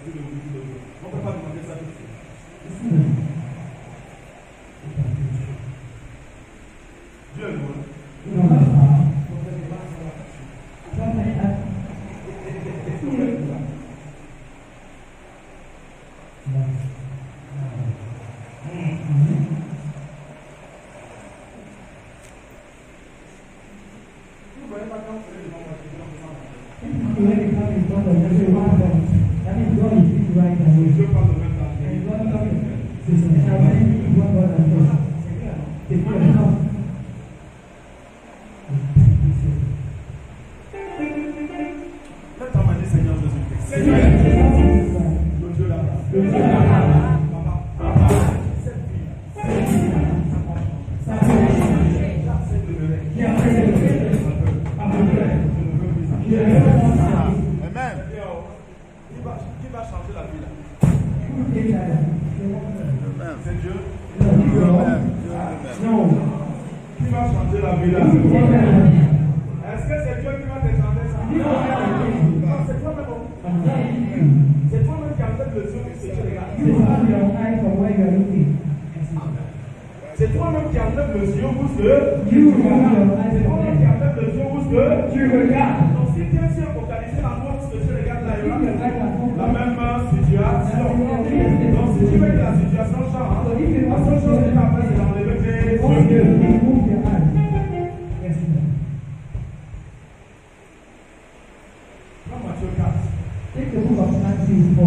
tout le jour. On ne peut pas demander ça tout de suite. Dieu est bon. You know, something that Vous ne voyez pas quand vous êtes devant moi, c'est que l'on when you come in front of everyone, that means God is with you right away. Dieu parle de même temps. And God comes to salvation, what God has done. C'est pour le temps. Maintenant, on m'a dit Seigneur Jésus-Christ. Seigneur, Le Dieu là-bas. le Dieu là-bas, Papa, cette vie, ça fait j'accepte de me lever. qui a fait le fait, à peu près. Je ne veux plus ça. Je ne veux pas ça. Amen. Qui va changer la vie là? Tout est là. Amen. C'est Dieu. Non. Qui va changer la vie là? Tout est là. Est-ce que c'est Dieu qui va te changer ça? Non, c'est toi-même. C'est toi-même qui enlève le yeux que tu regardes. You have your eyes from where you are looking. C'est toi-même qui enlève le yeux où que You have your eyes c'est from toi-même qui where enlève le yeux où que tu regardes. Donc si tu es sûr focalisé dans moi, ce que tu regardes là, il y If your eyes aura are focused, la même situation. Donc si tu veux que la situation change, la seule chose que tu as fait, c'est d'enlever tes once you yeux. remove your eyes, yes, sir. Prends Matthieu 4. Take the book of Matthew 4.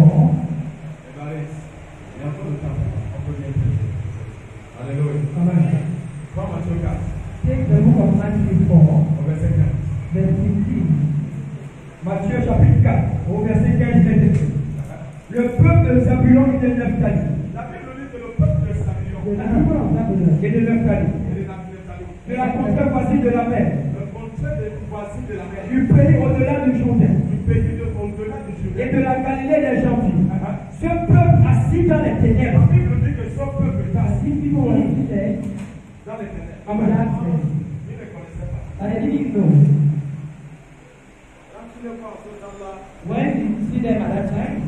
Évariste. Il y a encore le temps. On peut bien faire. Alléluia. Amen. Prends Matthieu 4. Take the book of Matthew 4, Au verset 15. verse 15. Matthieu chapitre 4, au verset 15 et 22. Le peuple de Zabulon partie de la mer. du pays au-delà du Jourdain Du pays au-delà du Jourdain. et de la Galilée des gentils. Ce peuple assis dans les ténèbres. La Bible dit que ce peuple est assis Assis people were there. dans les ténèbres. I'm an accident. Ils ne connaissaient pas. And they didn't know. Quand tu les vois en ce temps-là, When you see them at that time,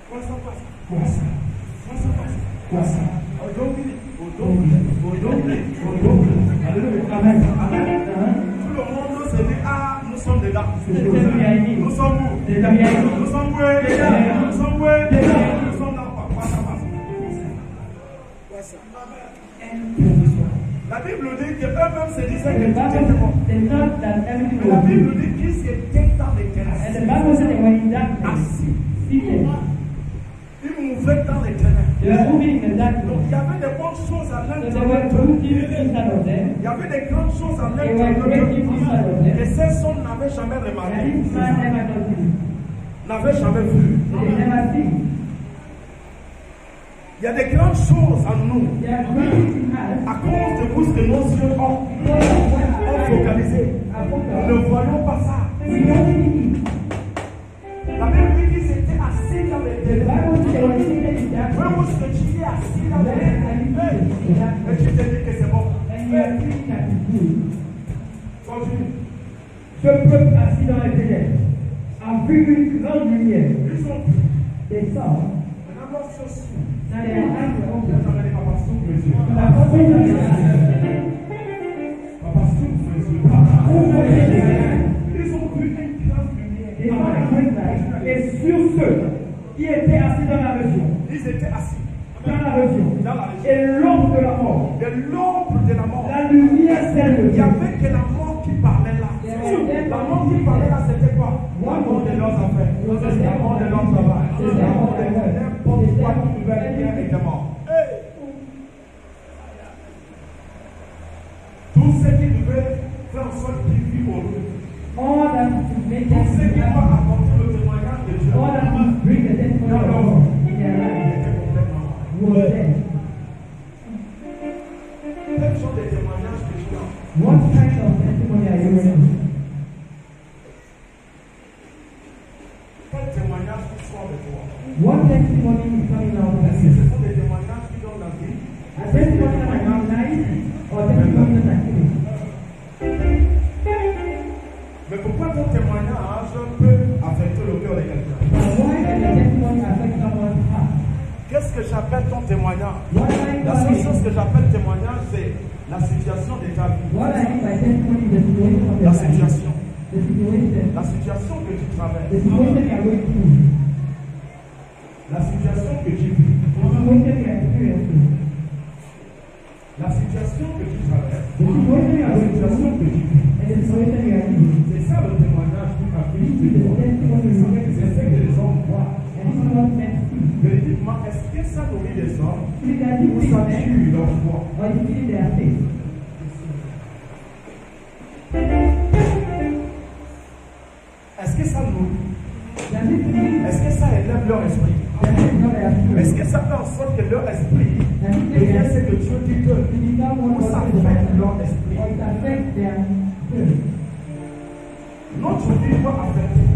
quoi ça passe? quoi ça? Quoi ça passe? Quoi ça? Aujourd'hui. Alléluia. Amen. Amen. Tout le monde se dit, ah, nous sommes dedans. Nous sommes où? Nous sommes où? Nous sommes où? Nous sommes dans quoi? Quoi ça passe? Quoi ça? La Bible dit qu'eux-mêmes se disaient que tout était bon. Mais la Bible dit qu'ils étaient dans les ténèbres. Assis. Ils mouvaient dans les ténèbres. Donc il y avait des bonnes choses à l'intérieur d'eux. Il y avait des grandes choses à l'intérieur d'eux. Et ces hommes n'avaient jamais remarqué. N'avaient jamais vu. Il y a des grandes choses en nous. À cause de tout ce que nos yeux ont focalisé. Nous ne voyons pas ça. La Bible dit qu'ils étaient assis dans les ténèbres. Où est-ce que tu es assis dans les ténèbres? Et tu te dis que c'est bon. Continue. Ce peuple assis dans les ténèbres a vu une grande lumière. Ils ont Des sorts. maintenant ceci. Dans les âmes, Papa souffle les yeux. la porte de la Papa souffle les yeux. Ils ont vu une grande lumière. et sur ceux qui étaient assis dans la région, Ils étaient assis dans la région, dans la région. et l'ombre de la mort, De l'ombre de la mort. la lumière celle de Il y Dieu. avait que la mort qui parlait là. La mort qui parlait là, c'était quoi? La mort de leurs affaires. La mort de leur travail. La mort de n'importe quoi qui pouvait bien était mort. Tout ce qui devait faire en sorte qu'ils vivent au loup. All that to make Tout ce them qui va apporter le témoignage de Dieu. all that to bring the testimony of God in their life Était complètement mort. was there. Quels sont les témoignages que tu as? What kind of testimony are you making? Quel témoignage qui sort de toi? What testimony is coming out of Est-ce que you? ce sont des témoignages qui donnent la vie? A testimony that I have life or testimony that I feel? Mais pourquoi ton témoignage peut affecter le cœur de quelqu'un? Why can the testimony affect someone's heart? Qu'est-ce que j'appelle ton témoignage? What I La seule chose que j'appelle témoignage, c'est la situation de ta vie. What I mean by testimony is the situation of your La life. situation. The situation. La situation que tu The traverses. situation you are going through. La situation que tu vis. The situation you are experiencing. La situation que tu traverses. The situation you La are going situation through. que tu vis. And the situation you are in. C'est ça le témoignage qui affiche This de is the toi. testimony you are C'est ce que les hommes voient. And this is what men see. Véridiquement, est-ce que ça nourrit les hommes If it does ou it ça them tue leur foi? or you see their faith. Est-ce que ça nourrit? Does it lead? Est-ce que ça élève leur esprit? Does it not their Est-ce spirit? que ça fait en sorte que leur esprit Does it make devient them ce que Dieu dit que to become ou what ça God is affecte like? leur esprit? Or it affects their spirit? Notre vie doit affecter.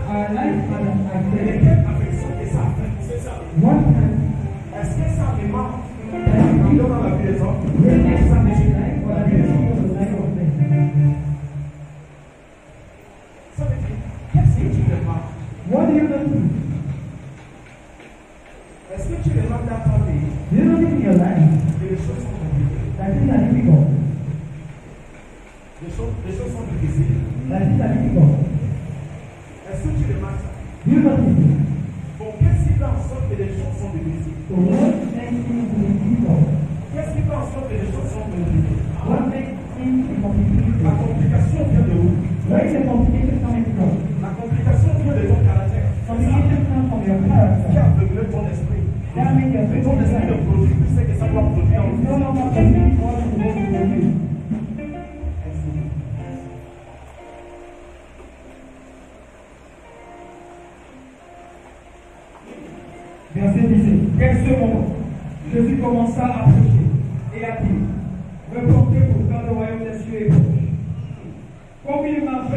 Our life Et affects. quelle affection que ça affecte? C'est ça. What can Est-ce que ça démarre dans la vie des hommes? really affect life or does it affect the life of men? Ça veut dire, qu'est-ce que tu démarres? What do you do? Est-ce que tu démarres dans ta vie Do you know in your life que les choses sont compliquées? that things are difficult? Les choses sont difficiles. That things are difficult. Est-ce que tu démarres ça? Do you notice it? Bon, qu'est-ce qui fait en sorte que les choses sont difficiles? So what makes things to be difficult? Qu'est-ce qui fait en sorte que les choses sont compliquées? What makes things to be complicated? La complication vient de où? Where is the complication coming from? La complication vient de ton caractère. Complication comes from your Qui character. a aveuglé ton esprit. That makes your Et ton esprit ne produit plus ce que ça doit produire en It's no vie. longer producing what it's supposed to produce. Verset 17. Dès ce moment, Jésus commença à prêcher et à dire, reportez pourtant le royaume des cieux est proche. Comme il marchait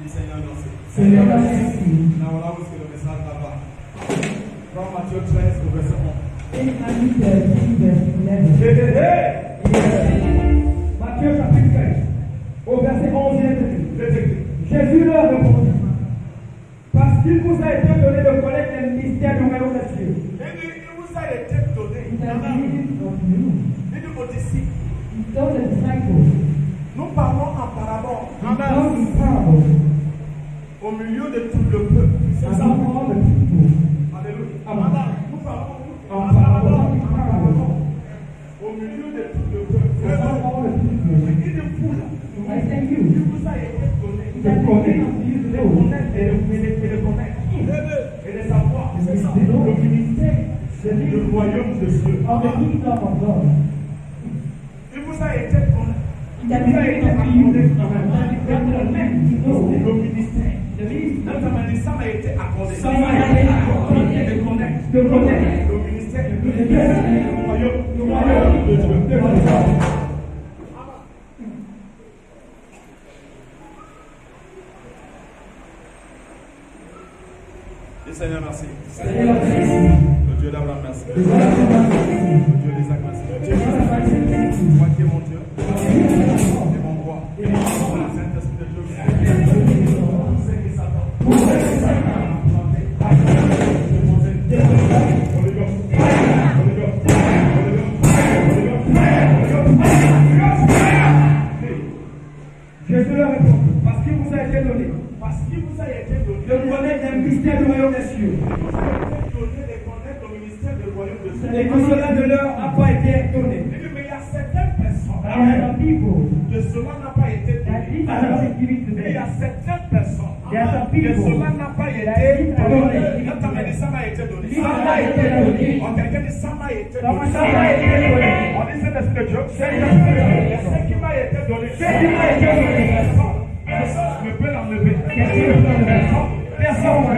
Dis Seigneur, merci. Seigneur, merci. Là, voilà où est-ce que le message là-bas. Prends Matthieu 13 au verset 11. Matthieu chapitre 13, au verset 11, il est écrit. Jésus leur répondit, parce qu'il vous a été donné de connaître les mystères du royaume des cieux. Il vous a été donné. Il a dit, Il dit aux disciples. he told the disciples, Nous parlons en parabole. he told his parable Au milieu de tout le peuple. C'est ça. among all the people. Alléluia. Amen. Nous parlons En parabole, in parable, au milieu de tout le peuple. among all the people. Il dit vous là. I thank you. Il vous a été donné. He has given unto you De the know connaître et de connaître. Et de savoir. C'est ça. the Le Lord, ministère the du leader royaume de Dieu. of the kingdom of God. Il vous a été donné. It has been given unto you the command to know Le ministère. the ministry. Ça m'a été accordé. Ça m'a été accordé. De connaître. De connaître. Le ministère du Le royaume de Dieu. Et Seigneur, merci. Le Dieu d'Abraham, merci. Le Dieu d'Isaac, merci. Toi qui es mon Dieu, et mon roi, et le Saint-Esprit de Dieu. Tout ce qui s'attend. Jésus leur répond, parce qu'il vous a été donné Parce qu'il vous a été donné de connaître les mystères du royaume des cieux, de connaître le ministère du royaume de Dieu. et que cela ne leur a pas été donné. Mais il y a certaines personnes There are some people que cela n'a pas été that donné. this has not been given to Il y a them. certaines personnes There are some que people cela n'a pas été donné. Quand tu m'as dit ça m'a été donné. Ça m'a été donné. Oh, quelqu'un dit ça m'a été Ça donné. m'a été donné. On dit c'est l'esprit de Dieu. C'est ce qui m'a été donné. Ce qui m'a été donné. Personne ne peut l'enlever. Personne ne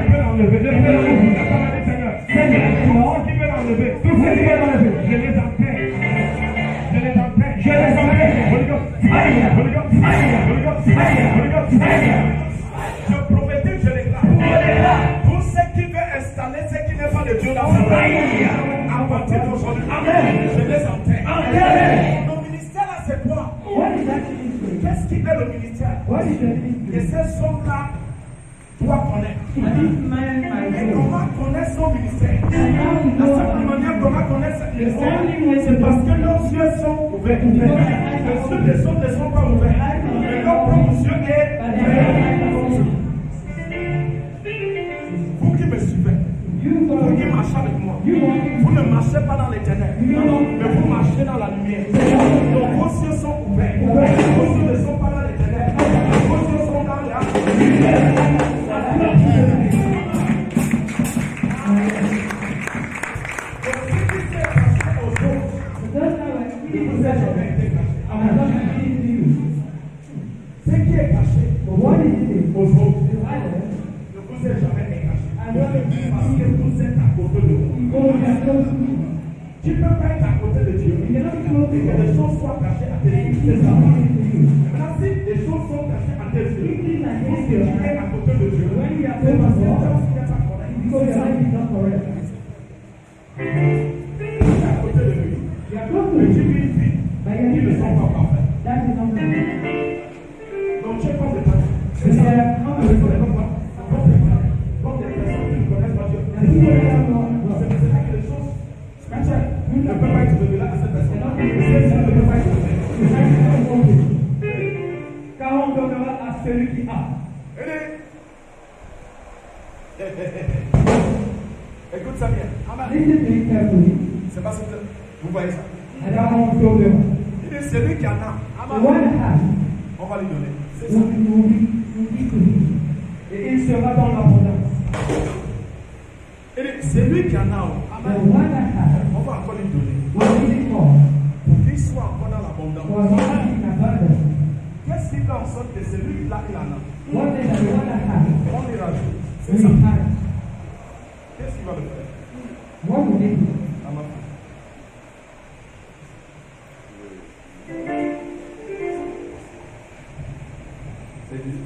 peut l'enlever. Je peux l'enlever. Quand on dit Seigneur, Seigneur, tout ce qui veut l'enlever, tout ce qui veut l'enlever, je les enterre. Je les enterre. Je les enterre. Holy Ghost, fire. Holy Ghost, fire. Holy Ghost, fire. Holy Ghost, fire. Je prophétise, je déclare. Tout ce qui veut installer ce qui n'est pas de Dieu dans sa vie, à partir d'aujourd'hui, je les enterre. Nos ministères là, c'est quoi? What is that ministry? Qu'est-ce qui est le ministère? What is the Et ministry? ces hommes-là doivent connaître. And this man Et I know. comment connaître son ministère? And how we La know seule manière comment connaître ce ministère, only way c'est parce que leurs yeux sont ouverts. Les yeux des hommes ne sont pas ouverts. Mais leur propre yeux est ouvert. Vous qui me suivez, vous qui marchez avec moi, vous ne marchez pas dans les ténèbres, mais vous marchez dans la lumière. Donc vos yeux sont ouverts. Vos yeux ne sont pas dans les ténèbres. Vos yeux sont dans la lumière. Ce qui est caché aux autres ne vous est jamais caché. Parce que vous êtes à côté de moi. Tu ne peux pas être à côté de Dieu et que les choses soient cachées à tes yeux. C'est ça. Maintenant, si les choses sont cachées à tes yeux, parce que tu es à côté de Dieu, c'est parce que Dieu n'est pas correct. Tu es à côté de lui. Mais tu vis une vie qui ne sont pas parfaites. Donc tu es comme des personnes. C'est ça. Comme des personnes qui ne connaissent pas Dieu. C'est là que les choses spirituelles ne peuvent pas être révélées à cette personne. Ne peuvent pas être révélées. Car on donnera à celui qui a. Écoute ça bien. Listen to it carefully. C'est parce que vous voyez ça. And I want to show them. Il dit celui qui en a, The one that has on va lui donner. C'est ça. will be to him. Et il sera dans l'abondance. Il dit celui qui en a, The one that has on va encore lui donner. will be more. Pour qu'il soit encore dans For l'abondance. he in abundance. Qu'est-ce qui fait en sorte que celui-là, il en a? What is the one that has? On lui rajoute. C'est We ça. have. Qu'est-ce qu'il va le faire? What will it be? À ma fille. C'est dit.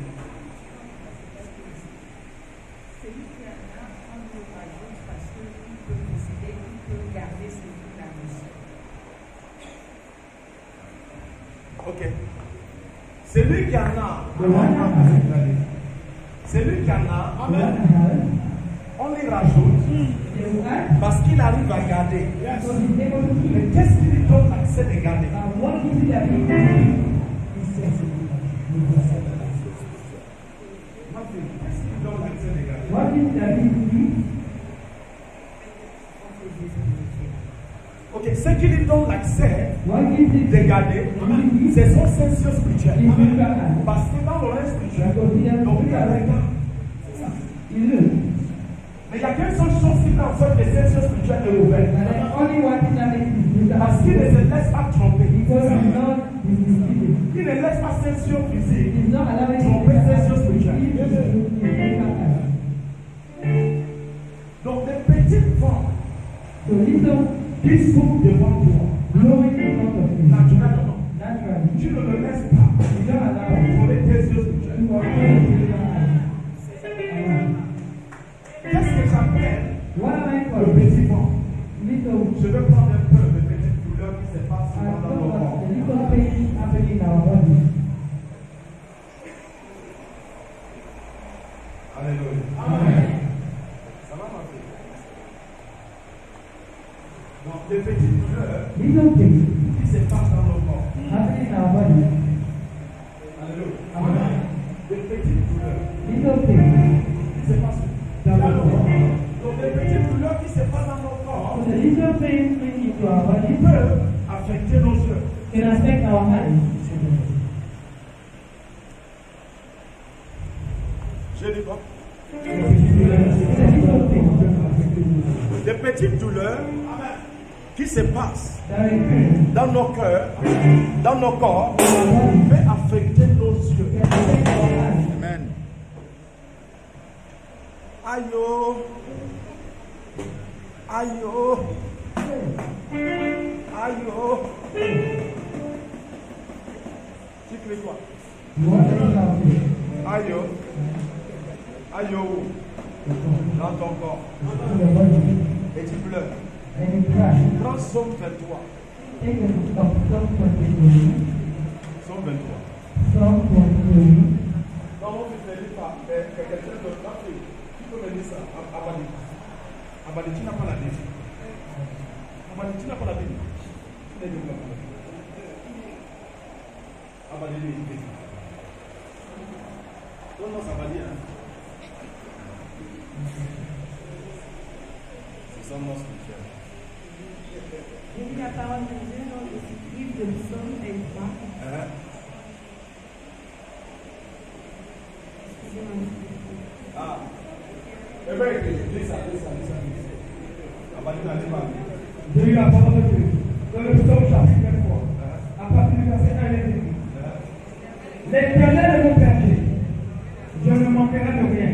Ok. Celui qui en a, celui qui en a, on lui rajoute parce qu'il arrive à garder. Mais qu'est-ce qui lui donne l'accès de garder? Ok, ce qui lui donne l'accès de garder, c'est son sens spirituel. Parce que dans le reste spirituel, donc il y a des gars. C'est ça. Mais il y a qu'une seule chose qui fait en sorte que le sens spirituel est ouvert. Parce qu'il ne se laisse pas tromper. Il ne laisse pas sensation physique tromper sensation spirituelle. Donc les petites formes qui sont devant toi, naturellement, tu ne le laisses pas tromper tes yeux spirituels. Qu'est-ce que j'appelle le petit vent? Je vais prendre un peu de petites douleurs qui se passent dans mon corps. Alléluia. Amen. Ça va marcher. Donc, les petites douleurs qui se passent dans nos corps. Alléluia. Amen. Les petites douleurs qui se passent dans nos corps. Donc, les petites douleurs qui se passent dans nos corps peuvent affecter nos yeux. Je dis quoi? Des petites douleurs qui se passent dans nos cœurs, dans nos corps, peuvent affecter nos yeux. Amen. Aïe oh. Aïe oh. Aïe oh. Tu cries quoi? Aïe oh. Aïe oh. Dans ton corps. Et tu pleures. Prends Somme 23. Somme 23. Non, on ne dit pas. Quelqu'un d'autre, tu peux me dire ça. Abadi. Abadi, tu n'as pas la Bible. Abadi, tu n'as pas la Bible. Tu n'as pas la Bible. Abadi, lui. Non, ça va dire. C'est son nom spirituel. Et la parole de Dieu dans le livre de Psaume 23. Excusez-moi. Ah. Eh bien, lis ça. Abadi n'a pas. J'ai eu la parole de Dieu. Dans le Psaume chapitre 23. À partir du verset 1 et 2. L'Éternel est mon berger. Je ne manquerai de rien.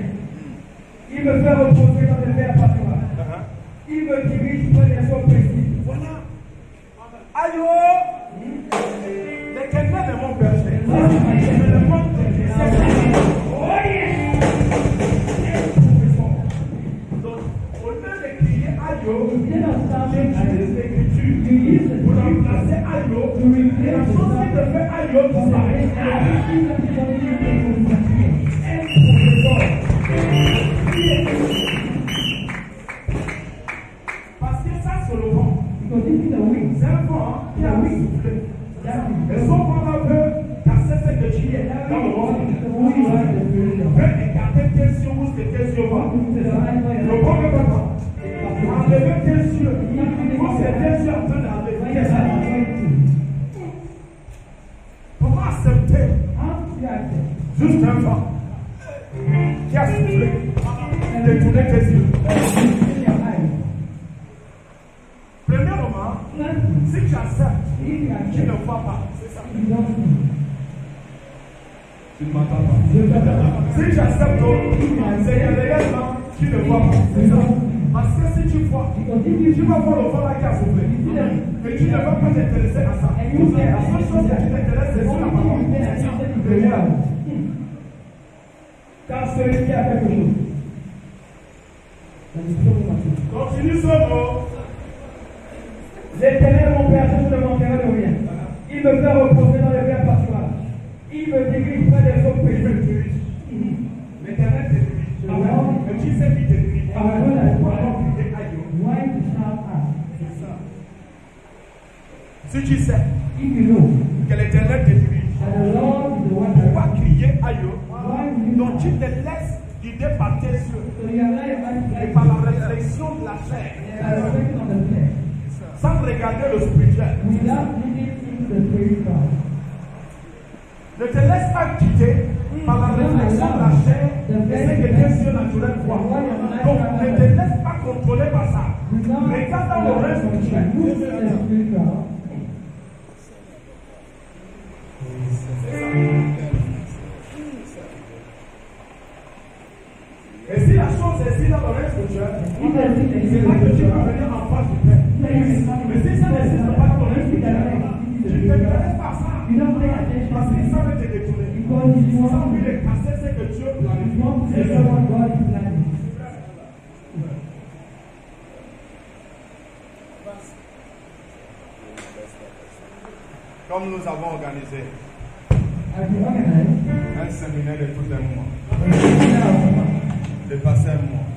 Il me fait reposer dans des verts pâturages. Il me dirige près des eaux précises. Voilà. Aïe oh. L'Éternel est mon berger. Je ne manque de rien. Oh yes. Donc, au lieu de crier aïe oh, j'utilise l'écriture pour remplacer aïe oh. Et la chose qui te fait aïe oh disparaît. Parce que ça, c'est le vent. C'est un vent qui a soufflé. Et son vent peut casser ce que tu es dans le vent. Peut écarter tes yeux où tes yeux vont. Le vent ne peut pas enlever tes yeux. Où tes yeux en train d'enlever. Comment accepter juste un vent qui a soufflé et tourné tes yeux? Premièrement, si tu acceptes, tu ne vois pas. C'est ça. Tu ne m'entends pas. Si tu acceptes, c'est que réellement, tu ne vois pas. C'est ça. Parce que si tu vois, tu vas voir le vent là qui a soufflé. Mais tu ne vas pas t'intéresser à ça. La seule chose que tu t'intéresses, c'est sur la parole. Car celui qui a quelque chose. Continue ce mot. L'Éternel est mon berger, je ne manquerai de rien. Il me fait reposer dans les verts Si tu sais if you know que l'Éternel te dirige, that the Lord is the one pourquoi that crier aïe? why will you Donc tu te laisses guider par tes yeux so you allow your eyes to et light par la réflexion de la chair, by the reflection of the flesh sans regarder le spirituel. without looking into the spiritual. Ne te laisse pas quitter par la réflexion de la chair et ce que tes yeux naturels voient. Donc ne te laisse pas contrôler par ça. Regarde dans le reste spirituel. Et si la chose est ici dans le reste spirituel, c'est là que tu peux venir en face du Père. Mais si ça n'existe pas dans le reste spirituel, tu ne te laisses pas ça. Parce qu'ils savent te détourner. Ils ont envie de casser ce que Dieu planifie. Comme nous avons organisé un séminaire de tout un mois, de passer un mois,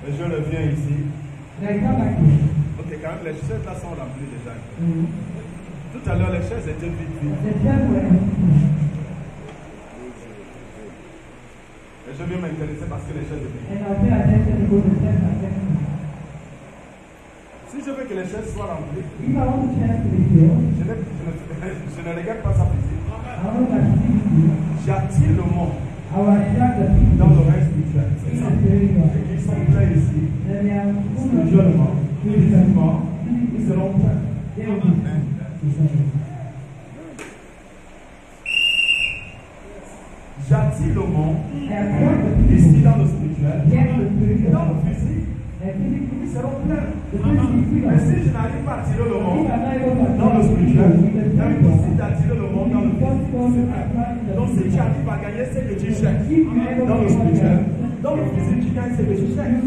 et je reviens ici. Ok, quand même, les chaises là sont remplies déjà. Tout à l'heure, les chaises étaient vides. Et je viens m'intéresser parce que les chaises étaient vides. Si je veux que les chaises soient remplies, je ne regarde pas ça physique. J'attire le monde dans le reste spirituel. Et qui sont pleins ici, spirituellement, physiquement, ils seront pleins. J'attire le monde ici dans le spirituel, dans le physique. Ils seront pleins. Mais si je n'arrive pas à attirer le monde dans le spirituel, c'est impossible d'attirer le monde dans le physique. Donc si tu arrives à gagner ce que tu cherches dans le spirituel, dans le physique, tu gagnes ce que tu cherches.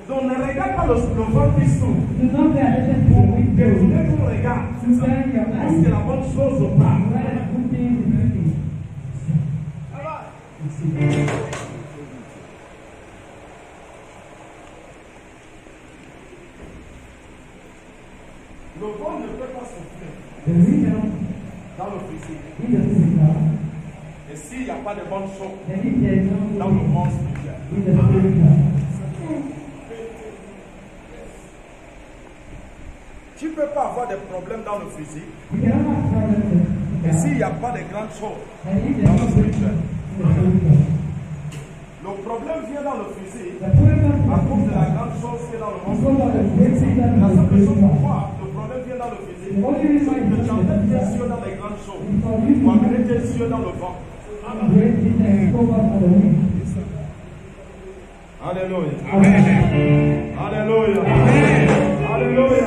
Donc ne regarde pas le ventre qui s'ouvre. Détournez ton regard. Est-ce que la bonne chose ou pas? Le vent ne peut pas souffler dans le physique. Et s'il n'y a pas de bonnes choses dans le monde spirituel, tu ne peux pas avoir des problèmes dans le physique. Et s'il n'y a pas de grandes choses dans le spirituel, le problème vient dans le physique à cause de la grande chose qui est dans le monde spirituel. La seule chose pourquoi le problème vient dans le physique, c'est que tu emmènes tes yeux dans les grandes choses pour amener tes yeux dans le vent. Alléluia. Alléluia. Alléluia.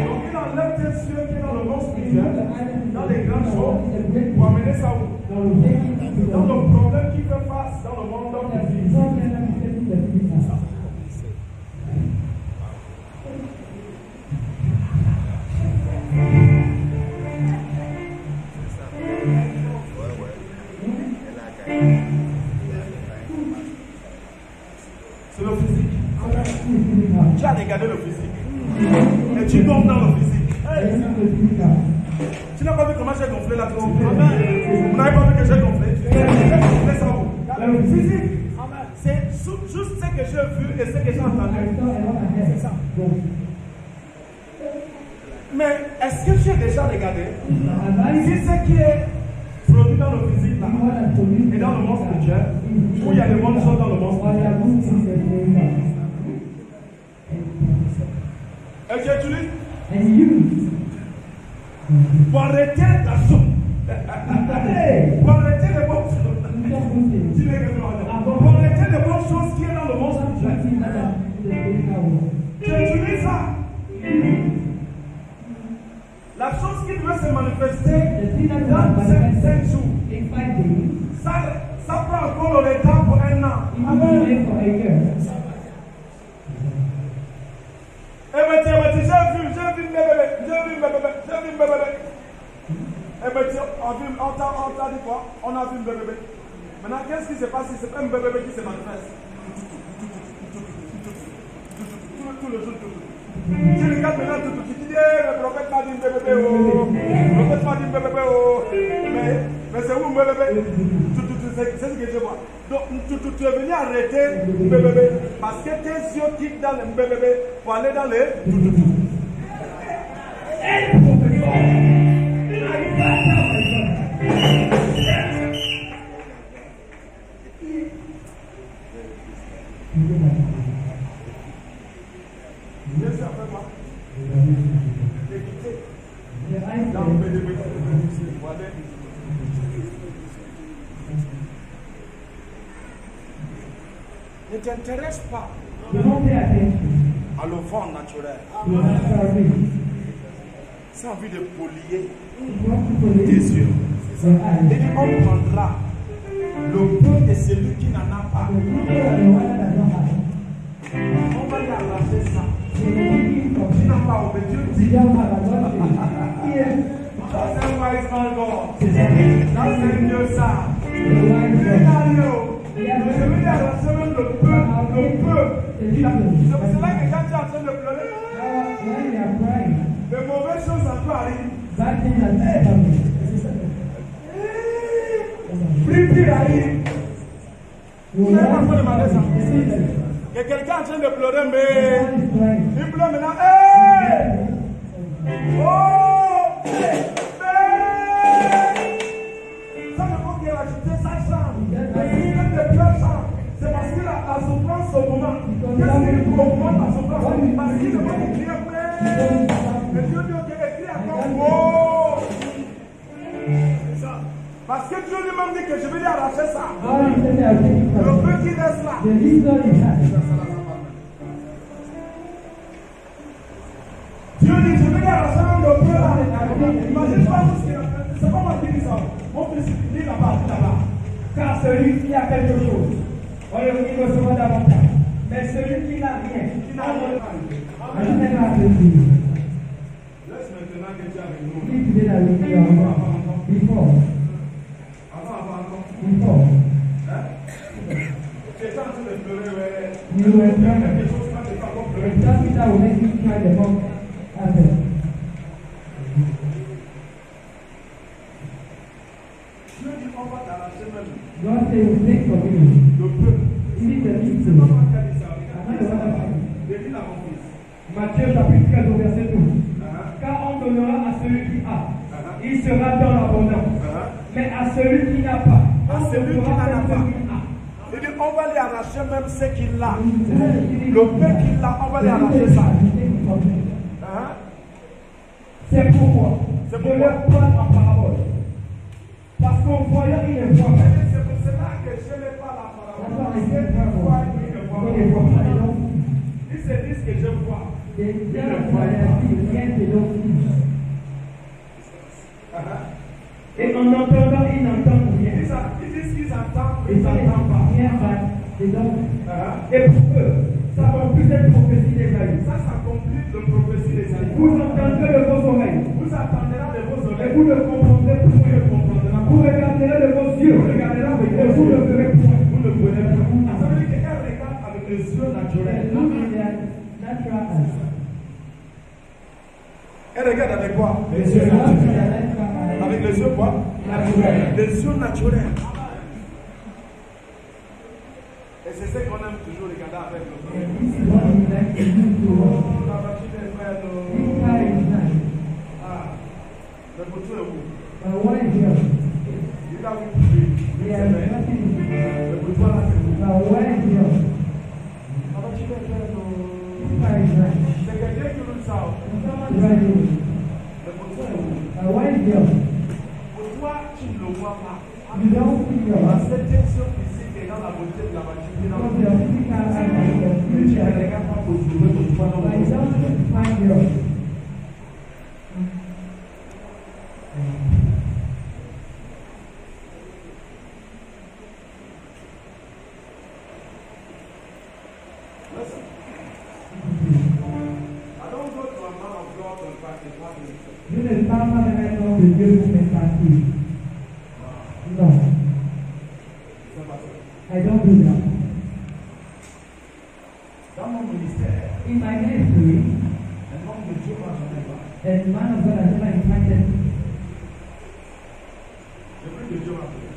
Donc il enlève tes yeux qui est dans le monde spirituel, dans les grandes choses, pour amener ça où? Dans le problème qui fait face dans le monde physique. C'est le physique. Tu as regardé le physique. Et tu tombes dans le physique. Tu n'as pas vu comment j'ai gonflé la trompe. Vous n'avez pas vu que j'ai gonflé. J'ai gonflé ça où? Le physique. C'est juste ce que j'ai vu et ce que j'ai entendu. C'est ça. Mais est-ce que tu as déjà regardé si ce qui est produit dans le physique là, et dans le monde spirituel, où il y a des bonnes choses dans le monde spirituel, et tu utilises pour arrêter la soupe, pour arrêter les bonnes choses, pour arrêter les bonnes choses qui est dans le monde spirituel, tu utilises ça. La chose qui doit se manifester dans 5 jours, ça prend encore le retard pour un an. J'ai vu mes bébés. Et bien, on t'a dit quoi? On a vu un bébé. Maintenant, qu'est-ce qui se passe si c'est pas un bébé qui se manifeste? tout le jour. Tu regardes maintenant tout, tu dis, le prophète m'a dit bébé, oh. Le prophète m'a dit bébé, oh. Mais c'est où bébé? C'est ce que je vois. Donc, tu es venu arrêter bébé parce que tes yeux quittent dans le bébé pour aller dans le tout. Ne t'intéresse pas à le vent naturel. C'est envie de polier tes yeux. Et on prendra le peu de celui qui n'en a pas. On va lui arracher ça. Tu n'as pas obéi. That's a wise man God. That's a Dieu ça. Je vais lui arracher même le peu. C'est pour cela que quand tu es en train de pleurer, les mauvaises choses encore arrivent. Plus arrive. Vous n'avez pas fait demander ça. Il y a quelqu'un en train de pleurer, mais il pleure maintenant. Hey! Oh! Hey! Ça ne faut qu'il ajouter sa chambre. Mais quand tu pleures, c'est parce que la souffrance au moment. Qu'est-ce qu'il faut au moment de la souffrance? Parce qu'il ne va pas crier, mais Dieu dit qu'il écrit encore. Oh! C'est ça. Parce que Dieu lui-même dit que je vais lui arracher ça. Le peu qui reste là. Dieu dit je vais lui arracher le peu là. Imagine pas ce qu'il a fait. C'est comment il dit ça. On peut se finir là-bas. Car celui qui a quelque chose, on le recevra davantage. Mais celui qui n'a rien, Laisse maintenant que tu es avec nous. Tu es en train de pleurer, quelque chose quand tu n'as pas pleuré. Dieu dit on va t'arracher même le peu. C'est pas moi qui a dit ça. Dédie la mon fils. Matthieu chapitre 13 au verset 12. Car on donnera à celui qui a, il sera dans l'abondance. Mais à celui qui n'a pas, À celui qui n'en a pas. Il dit on va lui arracher même ce qu'il a. Le peu qu'il a, on va lui arracher ça. C'est pourquoi je leur parle en parabole. Parce qu'en voyant, il ne voit pas. C'est pour cela que je n'ai pas la parole. Il se dit que je vois. Et en entendant, ils n'entendent rien. Ils disent qu'ils entendent, mais ils n'entendent pas. Et pour eux, ça accomplit cette prophétie d'Ésaïe. Ça s'accomplit de prophétie des années. Vous entendrez de vos oreilles. Vous entendrez de vos Et oreilles. vous ne comprendrez point. Vous regarderez de vos yeux. Vous regardez avec Et les vous yeux. ne verrez point. Vous ne pouvez pas. Ça veut dire qu'elle regarde avec les yeux naturels. Elle regarde avec quoi? Les yeux naturels. Avec les yeux quoi? Naturels. Les yeux naturels. Et c'est ce qu'on aime toujours regarder avec nos yeux. La voiture des frères, le bouton est où? Il a où? Le bouton là, c'est où? La voiture des frères, c'est quelqu'un qui nous ça. Le bouton est où? Pour toi, tu ne le vois pas. Parce que tes yeux physiques est dans la beauté de la voiture. Mais tu ne regardes pas pour trouver ton poids dans le monde. Listen. I don't go to a man of God and practice what he says. Je ne parle pas maintenant de Dieu pour mes parties. Non. C'est pas ça. I don't do that. Dans mon ministère, In my name, the man of God has never impacted me. Le plus de Dieu m'a appelé.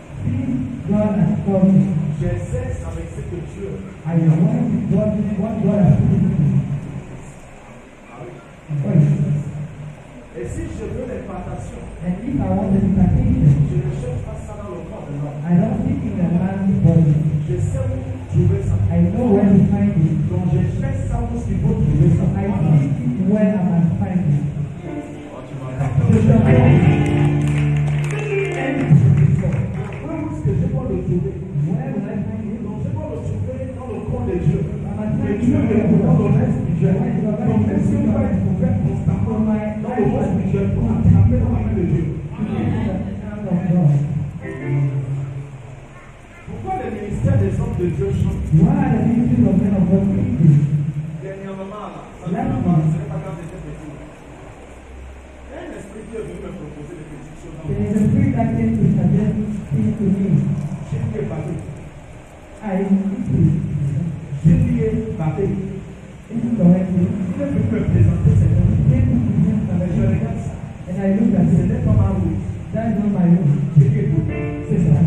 God has called me. J'exerce avec ce que Dieu. I want what God has put in me. Et si je veux l'impartation, And if I want the impartation, je ne cherche pas ça dans le corps de l'homme. I don't seek in a man's body. Je sais où trouver ça. I know where to find it. Donc je cherche ça où il faut trouver ça. I seek it where I must find it. Oh, tu m'as Je dois où est-ce que je peux le trouver? where will I find it? Donc je peux le trouver dans le corps de Dieu. I must Et find Dieu it est dans le reste spirituel. where is Donc est-ce que va être ouvert constamment dans le reste spirituel pour attraper dans la main de Dieu? Pourquoi le ministère des hommes de Dieu change? Why are the ministries of men of God changing? Dernièrement, là, ça ne c'est pas quand j'étais petit. Il y a un esprit qui est venu me proposer des petites choses. There is a spirit that came to suggest things to me. J'ai dit baptême. J'ai dit baptême. correctly. Il est venu me présenter cette chose. Mais je regarde ça. And I looked at Ce it. n'est pas ma route. That's not my room. J'ai dit écoute. C'est ça.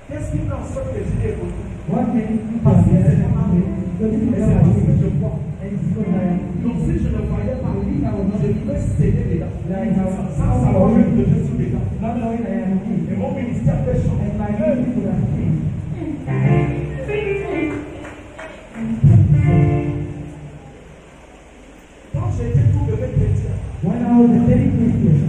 Qu'est-ce qui fait en sorte que j'ai dit écoute? What makes me Parce que feel c'est pas ma route. because Et it's c'est not parce my que je room. crois. And it's because I Donc si je ne voyais pas, if I was not je pouvais céder dedans. like I was Sans savoir même que je suis dedans. not knowing I am Et me. mon ministère peut changer. And my ministry would have changed. Quand j'étais tout bébé chrétien, When I was a very Christian,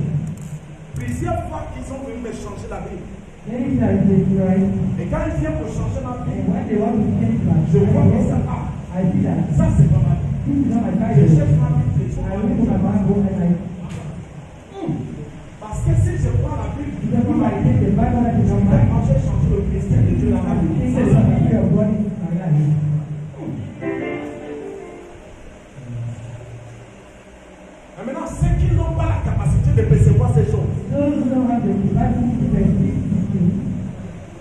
plusieurs fois qu'ils ont voulu me changer la vie. many times they tried, Et quand ils viennent pour changer ma vie, and when they want to change my je vois que ça life, part. I see that Ça, c'est pas ma vie. this is not my Je Bible. cherche ma vie, je trouve I ma look vie. at my Bible and I Parce que si je prends la Bible, je because if vois I take the Bible that is on my quand j'ai changé le ministère de Dieu dans ma vie. think C'est there's ça. a fear of God in my life. Et maintenant, ceux qui n'ont pas la capacité de percevoir ces choses, Those who don't have the capacity to perceive these things,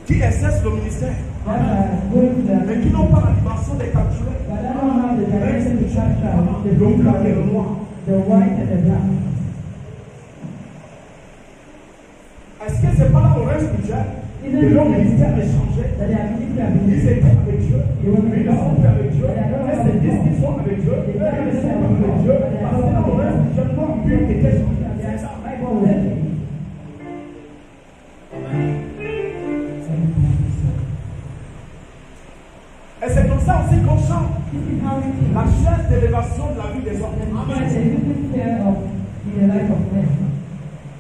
qui exercent le ministère, that are going to mais the qui n'ont pas la dimension de capturer, but that don't have the direction to capture the le blanc et le blue, noir. the white and the black. Est-ce que c'est pas dans le reste spirituel que leur ministère est changé? That they are ministry have Ils been étaient avec Dieu, mais ils ne sont plus avec Dieu. Est-ce qu'ils disent qu'ils sont avec Dieu? Ils ne sont pas avec Dieu. Parce que dans le reste spirituel, leur but était changé. C'est ça. Bible will help you. Et c'est comme ça aussi qu'on chante This is how we la chaise d'élévation de la vie des hommes. and Amen. the living care of in the life of men.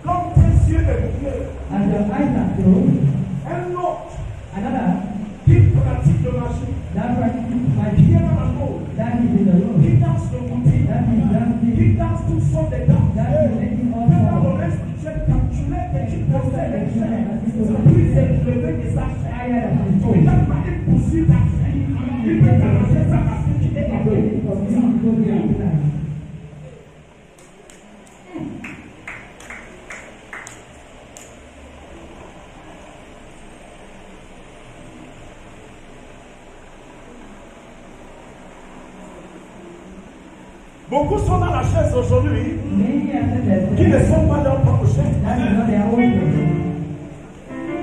Comme tes yeux est bouclé, As your eyes are closed, un autre another qui pratique de magie, that practices qui magic, est dans la mode, that is in the room, qui danse le boutique, that is dancing, qui danse toutes sortes de danses. that is making all Mais dans le sorts reste spirituel, quand tu l'es et tu possèdes les chaînes, c'est plus élevé que sa chaîne. higher than his Il own. n'a pas de poursuite à faire. Il peut t'arranger ça parce que tu es dans le From you to go beyond that. Beaucoup sont dans la chaise aujourd'hui Many are said qui ne that sont pas dans propre chaise, that is not their own way.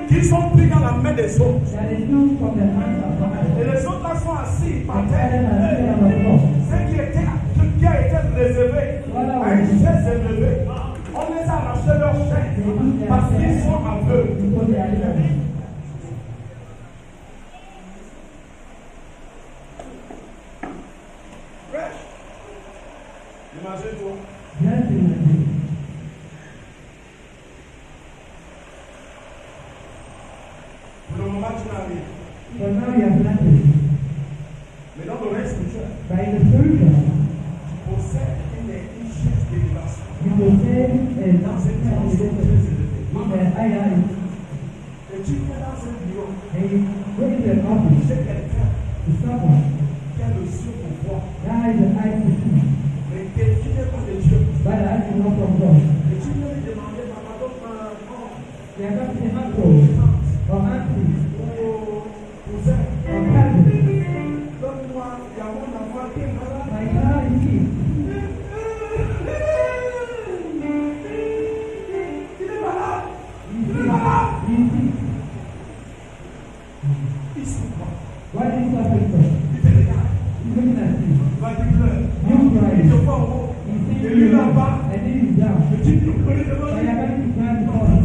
qui sont pris dans la main des autres. That is not from the hands of Et God. les autres là sont assis par The terre. Father has given on the floor. Ce qui a été réservé à une chaise élevée, on les a arraché leur chaise parce qu'ils sont aveugles. Because they are living. Frère, imagine-toi, Just imagine. pour le moment tu n'arrives. For now you are planted. Mais dans le reste spirituel, By the spiritual, tu possèdes une chaise d'élévation. you possess a Dans cette knowledge dimension très élevée. in the higher Et tu fais dans un bureau, and you go into an office chez quelqu'un to someone qui a le ciel pour voir. that has the eyes to see, Mais qui n'est pas de Dieu. but the eyes is not from God. Et tu peux lui demander, pardon, They are not an uncle or auntie cousin, or cousin. donne-moi, il y a mon enfant qui est malade. My child is sick. Tu peux pleurer devant lui.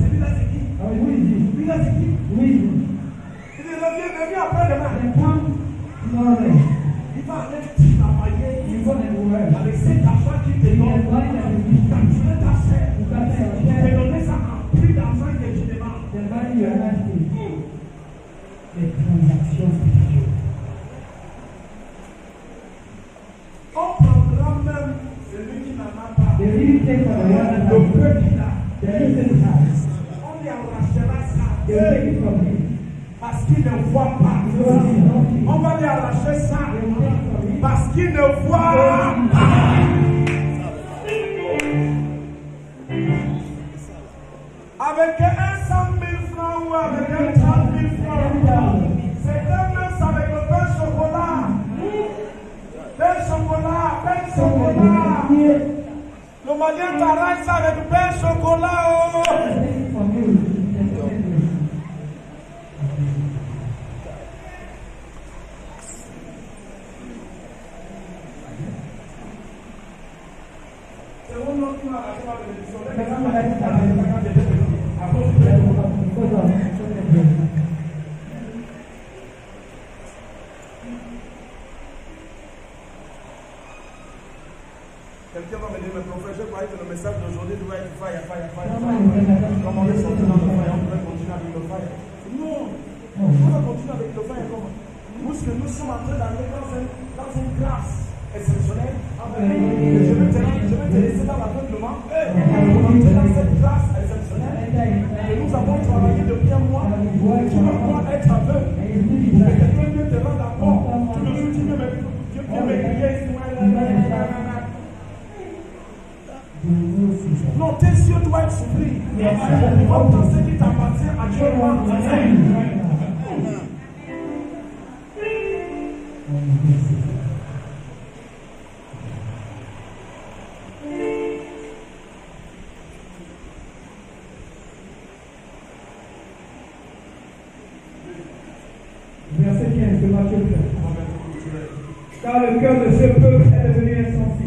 Celui-là, c'est qui? Celui-là, c'est qui? Il dit, reviens après-demain. Il va aller travailler avec cet argent qu'il te donne. T'as ta sœur. Il te donner ça en plus d'argent que tu demandes. Les transactions spirituelles. On prendra même celui qui n'en a pas. The real thing for the one that Le has peu qu'il a. the reason has. On lui arrachera They will take ça. it from him. Parce qu'il ne voit pas. On va lui arracher ça. Parce qu'il ne voit pas. Avec un 100 000 francs ou avec un 30 000 francs, c'est un mess avec le pain chocolat. Pain chocolat. Le malien t'arrache ça avec le pain chocolat. Oh. C'est mon nom qui m'a arraché la bénédiction. Quelqu'un va me dire, mais prophète, je croyais que le message d'aujourd'hui doit être fire. Comment on est sorti dans le fire, on pourrait continuer avec le fire. Non, on va continuer avec le fire comment? Parce que nous sommes en train d'aller dans une grâce exceptionnelle. Je vais te laisser dans l'aveuglement. On est dans cette grâce exceptionnelle. Et nous avons travaillé depuis un mois. Tu vas pouvoir être aveugle. Et quelqu'un vient te rendre d'accord. Tu me dis, Dieu peut m'écrier. Non, tes yeux doivent être s'ouvrir. Comme dans ce qui t'appartient actuellement. Verset 15 de Matthieu 13. Car le cœur de ce peuple est devenu insensible.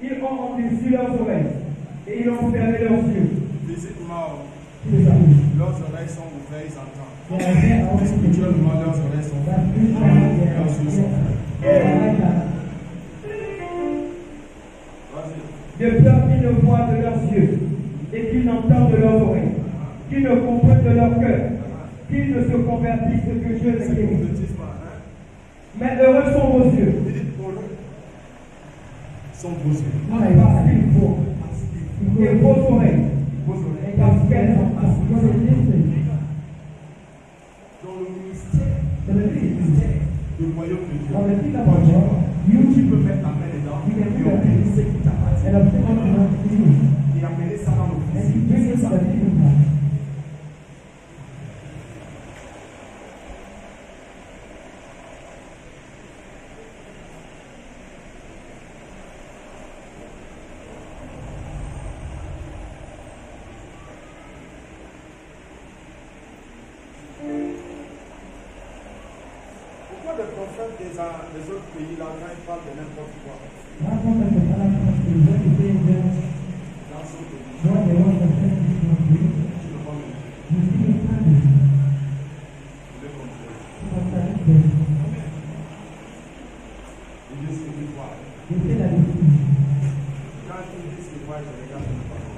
Ils ont endurci leurs oreilles et ils ont fermé leurs yeux. Leurs oreilles sont ouvertes, ils entendent. Spirituellement, leurs oreilles sont ouvertes. Leurs yeux sont fermés. De peur qu'ils ne voient de leurs yeux et qu'ils n'entendent de leurs oreilles, qu'ils ne comprennent de leur cœur, qu'ils ne se convertissent que Dieu les guérit. Mais heureux sont vos yeux. Sont vos yeux. Parce qu'ils voient. Et vos oreilles. Parce qu'elles entendent. Dans le ministère du royaume de Dieu, tu peux mettre ta main dedans et obtenir ce qui t'appartient. Et amener ça dans le physique. C'est ça. Pourquoi les prophètes des autres pays, là, quand ils parlent de n'importe quoi, dans son pays, tu ne vois pas le contrôle. Ils disent ce qu'ils voient. Quand ils disent ce qu'ils voient, je regarde le parole.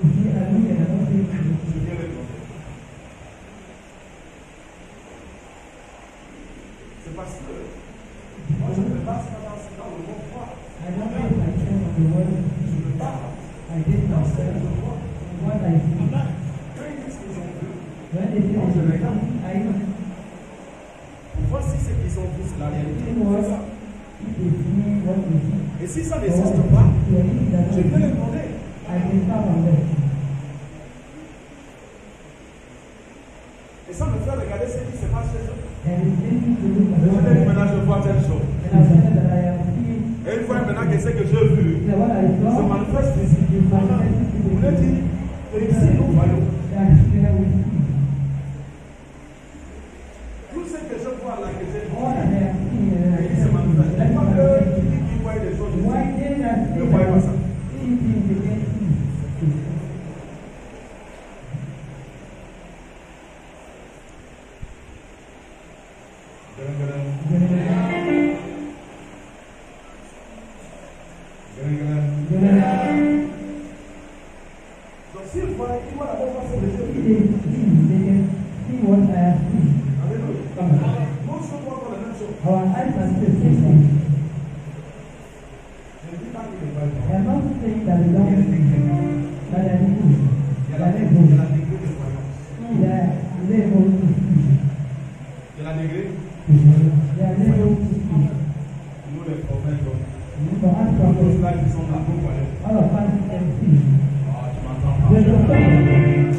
Je viens de tomber. C'est parce que moi je me base dans le bon droit. Je me base dans ce que je vois. Quand ils disent qu'ils ont vu, moi je regarde. Pour voir si ce qu'ils ont vu c'est la réalité. C'est ça. Et si ça n'existe pas, je peux les demander. Et ça me fait regarder ce qui se passe chez eux. Maintenant je vois telle chose. Et une fois maintenant que ce que j'ai vu se manifeste ici. Vous voulez dire que ici nous voyons. Tout ce que je vois là, que j'ai vu, qui se manifeste. Et quand eux qui voient des choses ici, ne voient pas ça. Donc s'il voit, il va d'abord passer les yeux. Alléluia. Mon son voit la même chose. Our eyes are still sixty. Je ne dis pas qu'il est I pas bon. am not saying that we don't but I do. Il y a la degré de croyance. They are able to speak. Il y a la degré. They are able to speak. Nous les promets donc. So ask Tous for ceux-là qui sont là, vous voyez. all of us can see. Ah, tu m'entends pas. There's a problem.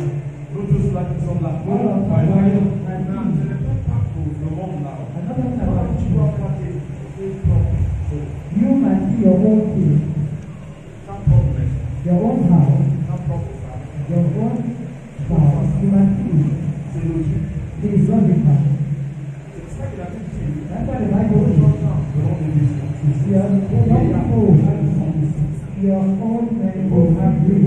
Nous tous là qui sommes là, vous All of us voyez. are able Non, ce n'est pas pour le monde là. Another thing Toi, about tu you, dois voir tes propres choses. you must see your own thing, Ta propre maison, your own house, ta propre femme. your own spouse. You must see it. C'est logique. It is logical. C'est ça qu'il a dit. That's why the Bible says, Selon des visions. your young people have dreams. Your old men will have dreams.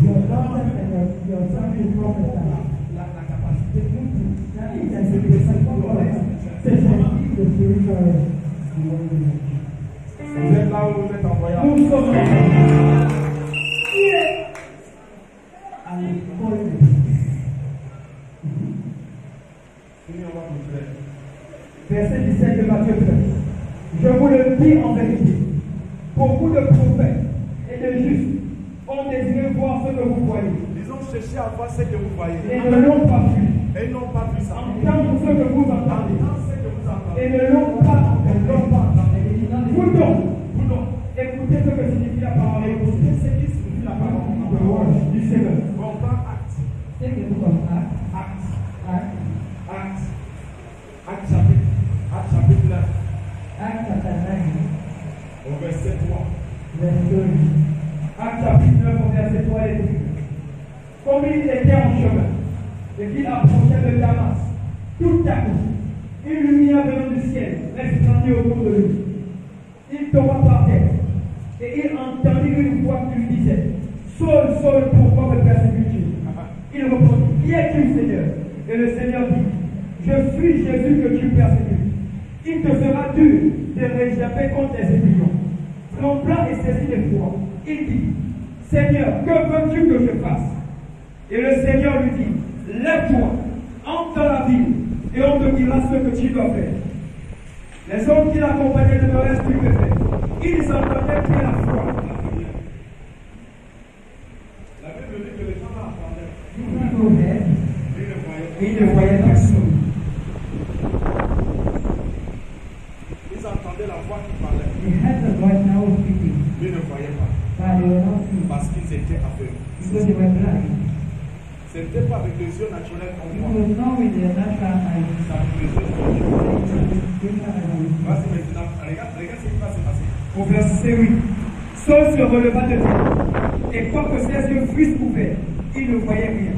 Your daughters and your sons will prophesy. La capacité That is as a spiritual the spiritual realm. vous êtes là où vous êtes en voyage. Nous sommes here à l'école. Seigneur, on va vous faire. Verset 17 de Matthieu 13. Je vous le dis en vérité, beaucoup de prophètes et de justes ont désiré voir ce que vous voyez, Ils ont cherché à voir ce que vous voyez. et ne l'ont pas vu. Et ils n'ont pas vu ça. Entendre ce que vous entendez, Dans ce que vous entendez. et ne l'ont pas entendu. Vous donc, Vous donc, écoutez ce que signifie la parole. écoutez ce qui signifie la parole. The word du Seigneur. On prend acte. Take the book of Acts. Acte. Acts. Acte. Acte chapitre. Acte chapitre 9. Acts chapter 9, Au verset 3. verse 30. Acts chapitre 9, verset 3 et 10. Comme il était en chemin et qu'il approchait de Damas, tout à coup, une lumière venant du ciel resplendit autour de lui. Il tomba par terre et il entendit une voix qui lui disait, Saul, Saul, pourquoi me persécutes-tu? Il répondit, qui es-tu, Seigneur? Et le Seigneur dit, je suis Jésus que tu persécutes. Il te sera dur de réchapper contre les étudiants. Tremblant et saisi d'effroi, il dit, Seigneur, que veux-tu que je fasse? Et le Seigneur lui dit, lève-toi, entre dans la ville, et on te dira ce que tu dois faire. Les hommes qui l'accompagnaient demeuraient stupéfaits. Ils entendaient puis la foi. La Bible dit que les gens l'entendaient. Ils ne voyaient personne. Ils entendaient la voix qui parlait. They had the voice now speaking, Mais ils ne voyaient pas. but they were not seeing Parce qu'ils étaient aveugles. because they were blind. Ce n'était pas avec les yeux naturels qu'on It voit. was not with their natural eyes. C'est avec les yeux spirituels. Spiritual eyes. Voici maintenant. Regarde ce qui va se passer. Au verset 8, Saul se releva de terre, et quoique ses yeux fussent ouverts, il ne voyait rien.